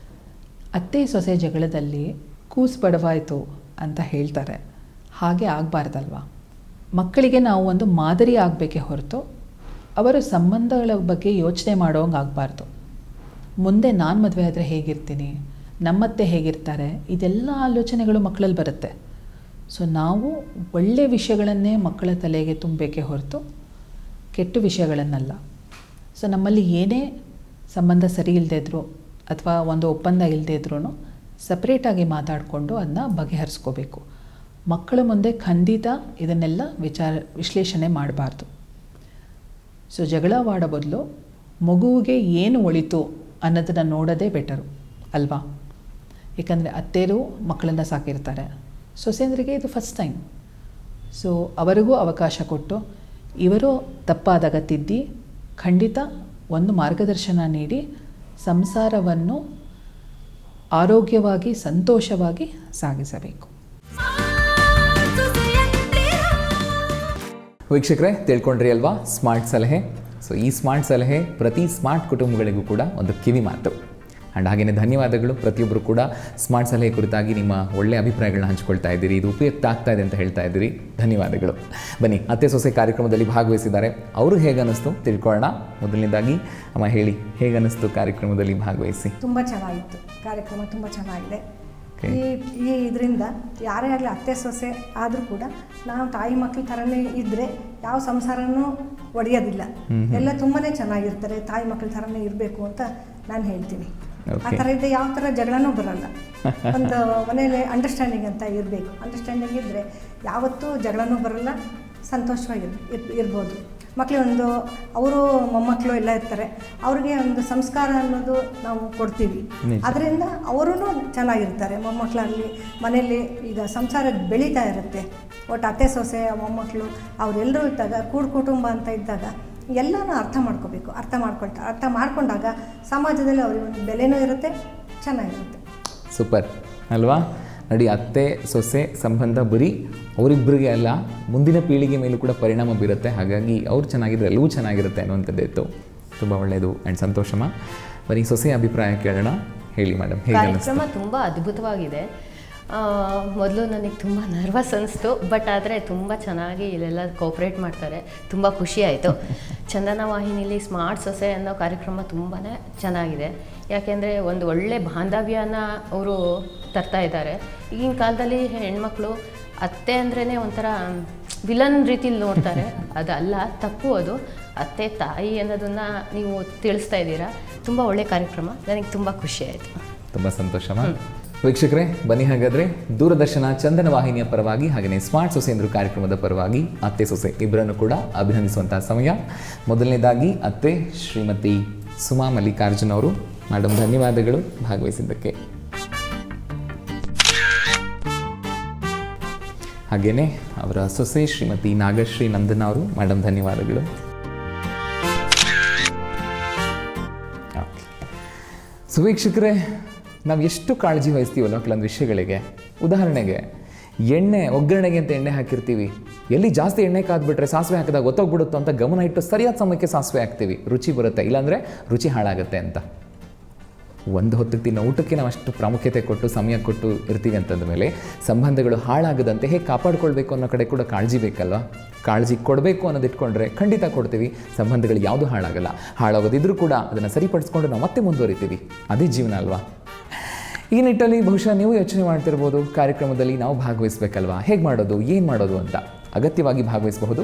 ಅತ್ತೆ ಸೊಸೆ ಜಗಳದಲ್ಲಿ ಕೂಸು ಬಡವಾಯಿತು ಅಂತ ಹೇಳ್ತಾರೆ, ಹಾಗೆ ಆಗಬಾರ್ದಲ್ವ? ಮಕ್ಕಳಿಗೆ ನಾವು ಒಂದು ಮಾದರಿ ಆಗಬೇಕೇ ಹೊರತು ಅವರ ಸಂಬಂಧಗಳ ಬಗ್ಗೆ ಯೋಚನೆ ಮಾಡೋಂಗೆ ಆಗಬಾರ್ದು. ಮುಂದೆ ನಾನು ಮದುವೆ ಆದರೆ ಹೇಗಿರ್ತೀನಿ, ನಮ್ಮತ್ತೆ ಹೇಗಿರ್ತಾರೆ, ಇದೆಲ್ಲ ಆಲೋಚನೆಗಳು ಮಕ್ಕಳಲ್ಲಿ ಬರುತ್ತೆ. ಸೊ ನಾವು ಒಳ್ಳೆಯ ವಿಷಯಗಳನ್ನೇ ಮಕ್ಕಳ ತಲೆಗೆ ತುಂಬಬೇಕೇ ಹೊರತು ಕೆಟ್ಟ ವಿಷಯಗಳನ್ನಲ್ಲ. ಸೊ ನಮ್ಮಲ್ಲಿ ಏನೇ ಸಂಬಂಧ ಸರಿ ಇಲ್ಲದೇ ಇದ್ದರೂ ಅಥವಾ ಒಂದು ಒಪ್ಪಂದ ಇಲ್ಲದೇ ಇದ್ರೂ ಸಪ್ರೇಟಾಗಿ ಮಾತಾಡಿಕೊಂಡು ಅದನ್ನ ಬಗೆಹರಿಸ್ಕೋಬೇಕು. ಮಕ್ಕಳ ಮುಂದೆ ಖಂಡಿತ ಇದನ್ನೆಲ್ಲ ವಿಶ್ಲೇಷಣೆ ಮಾಡಬಾರ್ದು. ಸೊ ಜಗಳವಾಡೋ ಬದಲು ಮಗುವಿಗೆ ಏನು ಒಳಿತು ಅನ್ನೋದನ್ನು ನೋಡೋದೇ ಬೆಟರು ಅಲ್ವಾ? ಏಕೆಂದರೆ ಅತ್ತೆಯರು ಮಕ್ಕಳನ್ನು ಸಾಕಿರ್ತಾರೆ, ಸೊಸೆಯಂದ್ರಿಗೆ ಇದು ಫಸ್ಟ್ ಟೈಮ್. ಸೊ ಅವರಿಗೂ ಅವಕಾಶ ಕೊಟ್ಟು ಇವರು ತಪ್ಪಾದಾಗ ತಿದ್ದಿ ಖಂಡಿತ ಒಂದು ಮಾರ್ಗದರ್ಶನ ನೀಡಿ ಸಂಸಾರವನ್ನು ಆರೋಗ್ಯವಾಗಿ ಸಂತೋಷವಾಗಿ ಸಾಗಿಸಬೇಕು. ವೀಕ್ಷಕರೇ, ತಿಳ್ಕೊಂಡ್ರಿ ಅಲ್ವಾ ಸ್ಮಾರ್ಟ್ ಸಲಹೆ? ಸೊ ಈ ಸ್ಮಾರ್ಟ್ ಸಲಹೆ ಪ್ರತಿ ಸ್ಮಾರ್ಟ್ ಕುಟುಂಬಗಳಿಗೂ ಕೂಡ ಒಂದು ಕಿವಿ ಮಾತು. ಆ್ಯಂಡ್ ಹಾಗೆಯೇ ಧನ್ಯವಾದಗಳು. ಪ್ರತಿಯೊಬ್ಬರು ಕೂಡ ಸ್ಮಾರ್ಟ್ ಸಲಹೆ ಕುರಿತಾಗಿ ನಿಮ್ಮ ಒಳ್ಳೆಯ ಅಭಿಪ್ರಾಯಗಳನ್ನ ಹಂಚ್ಕೊಳ್ತಾ ಇದ್ದೀರಿ, ಇದು ಉಪಯುಕ್ತ ಆಗ್ತಾ ಇದೆ ಅಂತ ಹೇಳ್ತಾ ಇದ್ದೀರಿ. ಧನ್ಯವಾದಗಳು. ಬನ್ನಿ, ಅತ್ತೆ ಸೊಸೆ ಕಾರ್ಯಕ್ರಮದಲ್ಲಿ ಭಾಗವಹಿಸಿದ್ದಾರೆ, ಅವರು ಹೇಗೆ ಅನ್ನಿಸ್ತು ತಿಳ್ಕೊಳ್ಳೋಣ. ಮೊದಲನೇದಾಗಿ ಅಮ್ಮ ಹೇಳಿ, ಹೇಗೆ ಅನ್ನಿಸ್ತು ಕಾರ್ಯಕ್ರಮದಲ್ಲಿ ಭಾಗವಹಿಸಿ? ತುಂಬ ಚೆನ್ನಾಗಿತ್ತು ಕಾರ್ಯಕ್ರಮ, ತುಂಬ ಚೆನ್ನಾಗಿದೆ. ಈ ಇದರಿಂದ ಯಾರೇ ಆಗಲಿ ಅತ್ತೆ ಸೊಸೆ ಆದರೂ ಕೂಡ ನಾವು ತಾಯಿ ಮಕ್ಕಳ ಥರನೇ ಇದ್ದರೆ ಯಾವ ಸಂಸಾರನೂ ಒಡೆಯೋದಿಲ್ಲ. ಎಲ್ಲ ತುಂಬಾ ಚೆನ್ನಾಗಿರ್ತಾರೆ, ತಾಯಿ ಮಕ್ಕಳ ಥರನೇ ಇರಬೇಕು ಅಂತ ನಾನು ಹೇಳ್ತೀನಿ. ಆ ಥರ ಇದ್ದರೆ ಯಾವ ಥರ ಜಗಳನೂ ಬರಲ್ಲ. ಒಂದು ಮನೇಲಿ ಅಂಡರ್ಸ್ಟ್ಯಾಂಡಿಂಗ್ ಅಂತ ಇರಬೇಕು. ಅಂಡರ್ಸ್ಟ್ಯಾಂಡಿಂಗ್ ಇದ್ದರೆ ಯಾವತ್ತೂ ಜಗಳನೂ ಬರಲ್ಲ, ಸಂತೋಷವಾಗಿ ಇರ್ಬೋದು. ಮಕ್ಕಳು ಒಂದು ಅವರು ಮೊಮ್ಮಕ್ಕಳು ಎಲ್ಲ ಇರ್ತಾರೆ, ಅವ್ರಿಗೆ ಒಂದು ಸಂಸ್ಕಾರ ಅನ್ನೋದು ನಾವು ಕೊಡ್ತೀವಿ. ಅದರಿಂದ ಅವರೂ ಚೆನ್ನಾಗಿರ್ತಾರೆ. ಮೊಮ್ಮಕ್ಕಳಲ್ಲಿ ಮನೆಯಲ್ಲಿ ಈಗ ಸಂಸಾರ ಬೆಳೀತಾ ಇರುತ್ತೆ. ಒಟ್ಟು ಅತ್ತೆ ಸೊಸೆ ಮೊಮ್ಮಕ್ಕಳು ಅವರೆಲ್ಲರೂ ಇದ್ದಾಗ ಕೂಡು ಕುಟುಂಬ ಅಂತ ಇದ್ದಾಗ ಎಲ್ಲನೂ ಅರ್ಥ ಮಾಡ್ಕೋಬೇಕು. ಅರ್ಥ ಮಾಡ್ಕೊಂಡಾಗ ಸಮಾಜದಲ್ಲಿ ಅವ್ರಿಗೆ ಒಂದು ಬೆಲೆನೂ ಇರುತ್ತೆ, ಚೆನ್ನಾಗಿರುತ್ತೆ. ಸೂಪರ್ ಅಲ್ವಾ? ನೋಡಿ, ಅತ್ತೆ ಸೊಸೆ ಸಂಬಂಧ ಬರೀ ಅವರಿಬ್ಬರಿಗೆ ಅಲ್ಲ, ಮುಂದಿನ ಪೀಳಿಗೆ ಮೇಲೂ ಕೂಡ ಪರಿಣಾಮ ಬೀರುತ್ತೆ. ಹಾಗಾಗಿ ಅವ್ರು ಚೆನ್ನಾಗಿದ್ರೆ ಎಲ್ಲವೂ ಚೆನ್ನಾಗಿರುತ್ತೆ ಅನ್ನುವಂಥದ್ದಿತ್ತು. ತುಂಬ ಒಳ್ಳೆಯದು ಆ್ಯಂಡ್ ಸಂತೋಷಮ. ಬರೀ ಸೊಸೆ ಅಭಿಪ್ರಾಯ ಕೇಳೋಣ. ಹೇಳಿ ಮೇಡಮ್, ಹೇಗೆ ಕಾರ್ಯಕ್ರಮ ತುಂಬ ಅದ್ಭುತವಾಗಿದೆ. ಮೊದಲು ನನಗೆ ತುಂಬ ನರ್ವಸ್ ಅನಿಸ್ತು, ಬಟ್ ಆದರೆ ತುಂಬ ಚೆನ್ನಾಗಿ ಇಲ್ಲೆಲ್ಲ ಕೋಪ್ರೇಟ್ ಮಾಡ್ತಾರೆ. ತುಂಬ ಖುಷಿ ಆಯಿತು. ಚಂದನ ವಾಹಿನಿಲಿ ಸ್ಮಾರ್ಟ್ ಸೊಸೆ ಅನ್ನೋ ಕಾರ್ಯಕ್ರಮ ತುಂಬಾ ಚೆನ್ನಾಗಿದೆ. ಯಾಕೆಂದರೆ ಒಂದು ಒಳ್ಳೆ ಬಾಂಧವ್ಯನ ಅವರು ತರ್ತಾ ಇದ್ದಾರೆ. ಈಗಿನ ಕಾಲದಲ್ಲಿ ಹೆಣ್ಮಕ್ಳು ಅತ್ತೆ ಅಂದ್ರೇ ಒಂಥರ ವಿಲನ್ ರೀತಿಲಿ ನೋಡ್ತಾರೆ. ಅದಲ್ಲ, ತಪ್ಪು ಅದು. ಅತ್ತೆ ತಾಯಿ ಅನ್ನೋದನ್ನು ನೀವು ತಿಳಿಸ್ತಾ ಇದ್ದೀರಾ. ತುಂಬ ಒಳ್ಳೆ ಕಾರ್ಯಕ್ರಮ, ನನಗೆ ತುಂಬ ಖುಷಿ ಆಯಿತು. ತುಂಬ ಸಂತೋಷಮ. ವೀಕ್ಷಕರೇ, ಬನ್ನಿ ಹಾಗಾದರೆ ದೂರದರ್ಶನ ಚಂದನ ವಾಹಿನಿಯ ಪರವಾಗಿ ಹಾಗೆಯೇ ಸ್ಮಾರ್ಟ್ ಸೊಸೆಂದ್ರು ಕಾರ್ಯಕ್ರಮದ ಪರವಾಗಿ ಅತ್ತೆ ಸೊಸೆ ಇಬ್ಬರನ್ನು ಕೂಡ ಅಭಿನಂದಿಸುವಂತಹ ಸಮಯ. ಮೊದಲನೇದಾಗಿ ಅತ್ತೆ ಶ್ರೀಮತಿ ಸುಮಾ ಮಲ್ಲಿಕಾರ್ಜುನ್ ಅವರು. ಮೇಡಮ್, ಧನ್ಯವಾದಗಳು ಭಾಗವಹಿಸಿದ್ದಕ್ಕೆ. ಹಾಗೆಯೇ ಅವರ ಸೊಸೆ ಶ್ರೀಮತಿ ನಾಗಶ್ರೀ ನಂದನ್ ಅವರು. ಮೇಡಮ್, ಧನ್ಯವಾದಗಳು. ಸೊ ವೀಕ್ಷಕರೇ, ನಾವು ಎಷ್ಟು ಕಾಳಜಿ ವಹಿಸ್ತೀವಲ್ಲ ಕೆಲವೊಂದು ವಿಷಯಗಳಿಗೆ. ಉದಾಹರಣೆಗೆ ಒಗ್ಗರಣೆಗೆ ಅಂತ ಎಣ್ಣೆ ಹಾಕಿರ್ತೀವಿ. ಎಲ್ಲಿ ಜಾಸ್ತಿ ಎಣ್ಣೆ ಕಾದ್ಬಿಟ್ರೆ ಸಾಸಿವೆ ಹಾಕಿದಾಗ ಗೊತ್ತಾಗ್ಬಿಡುತ್ತೋ ಅಂತ ಗಮನ ಇಟ್ಟು ಸರಿಯಾದ ಸಮಯಕ್ಕೆ ಸಾಸಿವೆ ಹಾಕ್ತೀವಿ, ರುಚಿ ಬರುತ್ತೆ. ಇಲ್ಲಾಂದರೆ ರುಚಿ ಹಾಳಾಗುತ್ತೆ ಅಂತ. ಒಂದು ಹೊತ್ತಿಗೆ ತಿನ್ನೋ ಊಟಕ್ಕೆ ನಾವು ಅಷ್ಟು ಪ್ರಾಮುಖ್ಯತೆ ಕೊಟ್ಟು ಸಮಯ ಕೊಟ್ಟು ಇರ್ತೀವಿ ಅಂತಂದ ಮೇಲೆ ಸಂಬಂಧಗಳು ಹಾಳಾಗದಂತೆ ಹೇಗೆ ಕಾಪಾಡ್ಕೊಳ್ಬೇಕು ಅನ್ನೋ ಕಡೆ ಕೂಡ ಕಾಳಜಿ ಬೇಕಲ್ವ. ಕಾಳಜಿ ಕೊಡಬೇಕು ಅನ್ನೋದು ಇಟ್ಕೊಂಡ್ರೆ ಖಂಡಿತ ಕೊಡ್ತೀವಿ, ಸಂಬಂಧಗಳು ಯಾವುದೂ ಹಾಳಾಗಲ್ಲ. ಹಾಳಾಗೋದಿದ್ರೂ ಕೂಡ ಅದನ್ನು ಸರಿಪಡಿಸ್ಕೊಂಡು ನಾವು ಮತ್ತೆ ಮುಂದುವರಿತೀವಿ. ಅದೇ ಜೀವನ ಅಲ್ವಾ. ಈ ನಿಟ್ಟಲ್ಲಿ ಬಹುಶಃ ನೀವು ಯೋಚನೆ ಮಾಡ್ತಿರ್ಬೋದು, ಕಾರ್ಯಕ್ರಮದಲ್ಲಿ ನಾವು ಭಾಗವಹಿಸ್ಬೇಕಲ್ವಾ, ಹೇಗೆ ಮಾಡೋದು, ಏನು ಮಾಡೋದು ಅಂತ. ಅಗತ್ಯವಾಗಿ ಭಾಗವಹಿಸಬಹುದು.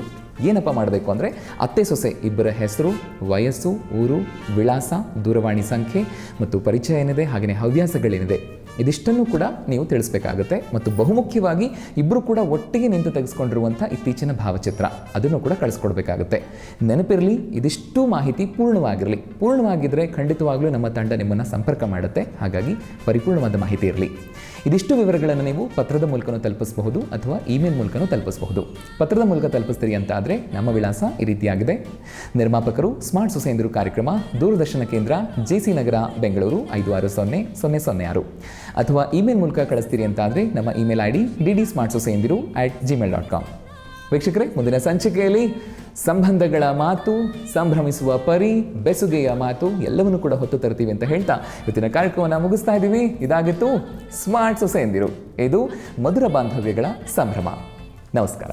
ಏನಪ್ಪ ಮಾಡಬೇಕು ಅಂದರೆ ಅತ್ತೆ ಸೊಸೆ ಇಬ್ಬರ ಹೆಸರು, ವಯಸ್ಸು, ಊರು, ವಿಳಾಸ, ದೂರವಾಣಿ ಸಂಖ್ಯೆ ಮತ್ತು ಪರಿಚಯ ಏನಿದೆ, ಹಾಗೆಯೇ ಹವ್ಯಾಸಗಳೇನಿದೆ, ಇದಿಷ್ಟನ್ನು ಕೂಡ ನೀವು ತಿಳಿಸ್ಬೇಕಾಗುತ್ತೆ. ಮತ್ತು ಬಹುಮುಖ್ಯವಾಗಿ ಇಬ್ಬರು ಕೂಡ ಒಟ್ಟಿಗೆ ನಿಂತು ತೆಗೆಸ್ಕೊಂಡಿರುವಂಥ ಇತ್ತೀಚಿನ ಭಾವಚಿತ್ರ, ಅದನ್ನು ಕೂಡ ಕಳಿಸ್ಕೊಡ್ಬೇಕಾಗುತ್ತೆ. ನೆನಪಿರಲಿ, ಇದಿಷ್ಟು ಮಾಹಿತಿ ಪೂರ್ಣವಾಗಿದ್ದರೆ ಖಂಡಿತವಾಗ್ಲೂ ನಮ್ಮ ತಂಡ ನಿಮ್ಮನ್ನು ಸಂಪರ್ಕ ಮಾಡುತ್ತೆ. ಹಾಗಾಗಿ ಪರಿಪೂರ್ಣವಾದ ಮಾಹಿತಿ ಇರಲಿ. ಇದಿಷ್ಟು ವಿವರಗಳನ್ನು ನೀವು ಪತ್ರದ ಮೂಲಕನೂ ತಲುಪಿಸಬಹುದು ಅಥವಾ ಇಮೇಲ್ ಮೂಲಕನೂ ತಲುಪಿಸಬಹುದು. ಪತ್ರದ ಮೂಲಕ ತಲುಪಿಸ್ತೀರಿ ಅಂತ ಆದರೆ ನಮ್ಮ ವಿಳಾಸ ಈ ರೀತಿಯಾಗಿದೆ. ನಿರ್ಮಾಪಕರು ಸ್ಮಾರ್ಟ್ ಸೊಸೆಂದ್ರು ಕಾರ್ಯಕ್ರಮ, ದೂರದರ್ಶನ ಕೇಂದ್ರ, JC ನಗರ, ಬೆಂಗಳೂರು 560006. ಅಥವಾ ಇಮೇಲ್ ಮೂಲಕ ಕಳಿಸ್ತೀರಿ ಅಂತ ಆದರೆ ನಮ್ಮ ಇಮೇಲ್ ID dd.smartsosendru@gmail.com. ವೀಕ್ಷಕರೇ, ಮುಂದಿನ ಸಂಚಿಕೆಯಲ್ಲಿ ಸಂಬಂಧಗಳ ಮಾತು, ಸಂಭ್ರಮಿಸುವ ಪರಿ, ಬೆಸುಗೆಯ ಮಾತು ಎಲ್ಲವನ್ನೂ ಕೂಡ ಹೊತ್ತು ತರ್ತೀವಿ ಅಂತ ಹೇಳ್ತಾ ಇವತ್ತಿನ ಕಾರ್ಯಕ್ರಮವನ್ನು ಮುಗಿಸ್ತಾ ಇದ್ದೀವಿ. ಇದಾಗಿತ್ತು ಸ್ಮಾರ್ಟ್ ಸೊಸೆಂದಿರು. ಇದು ಮಧುರ ಬಾಂಧವ್ಯಗಳ ಸಂಭ್ರಮ. ನಮಸ್ಕಾರ.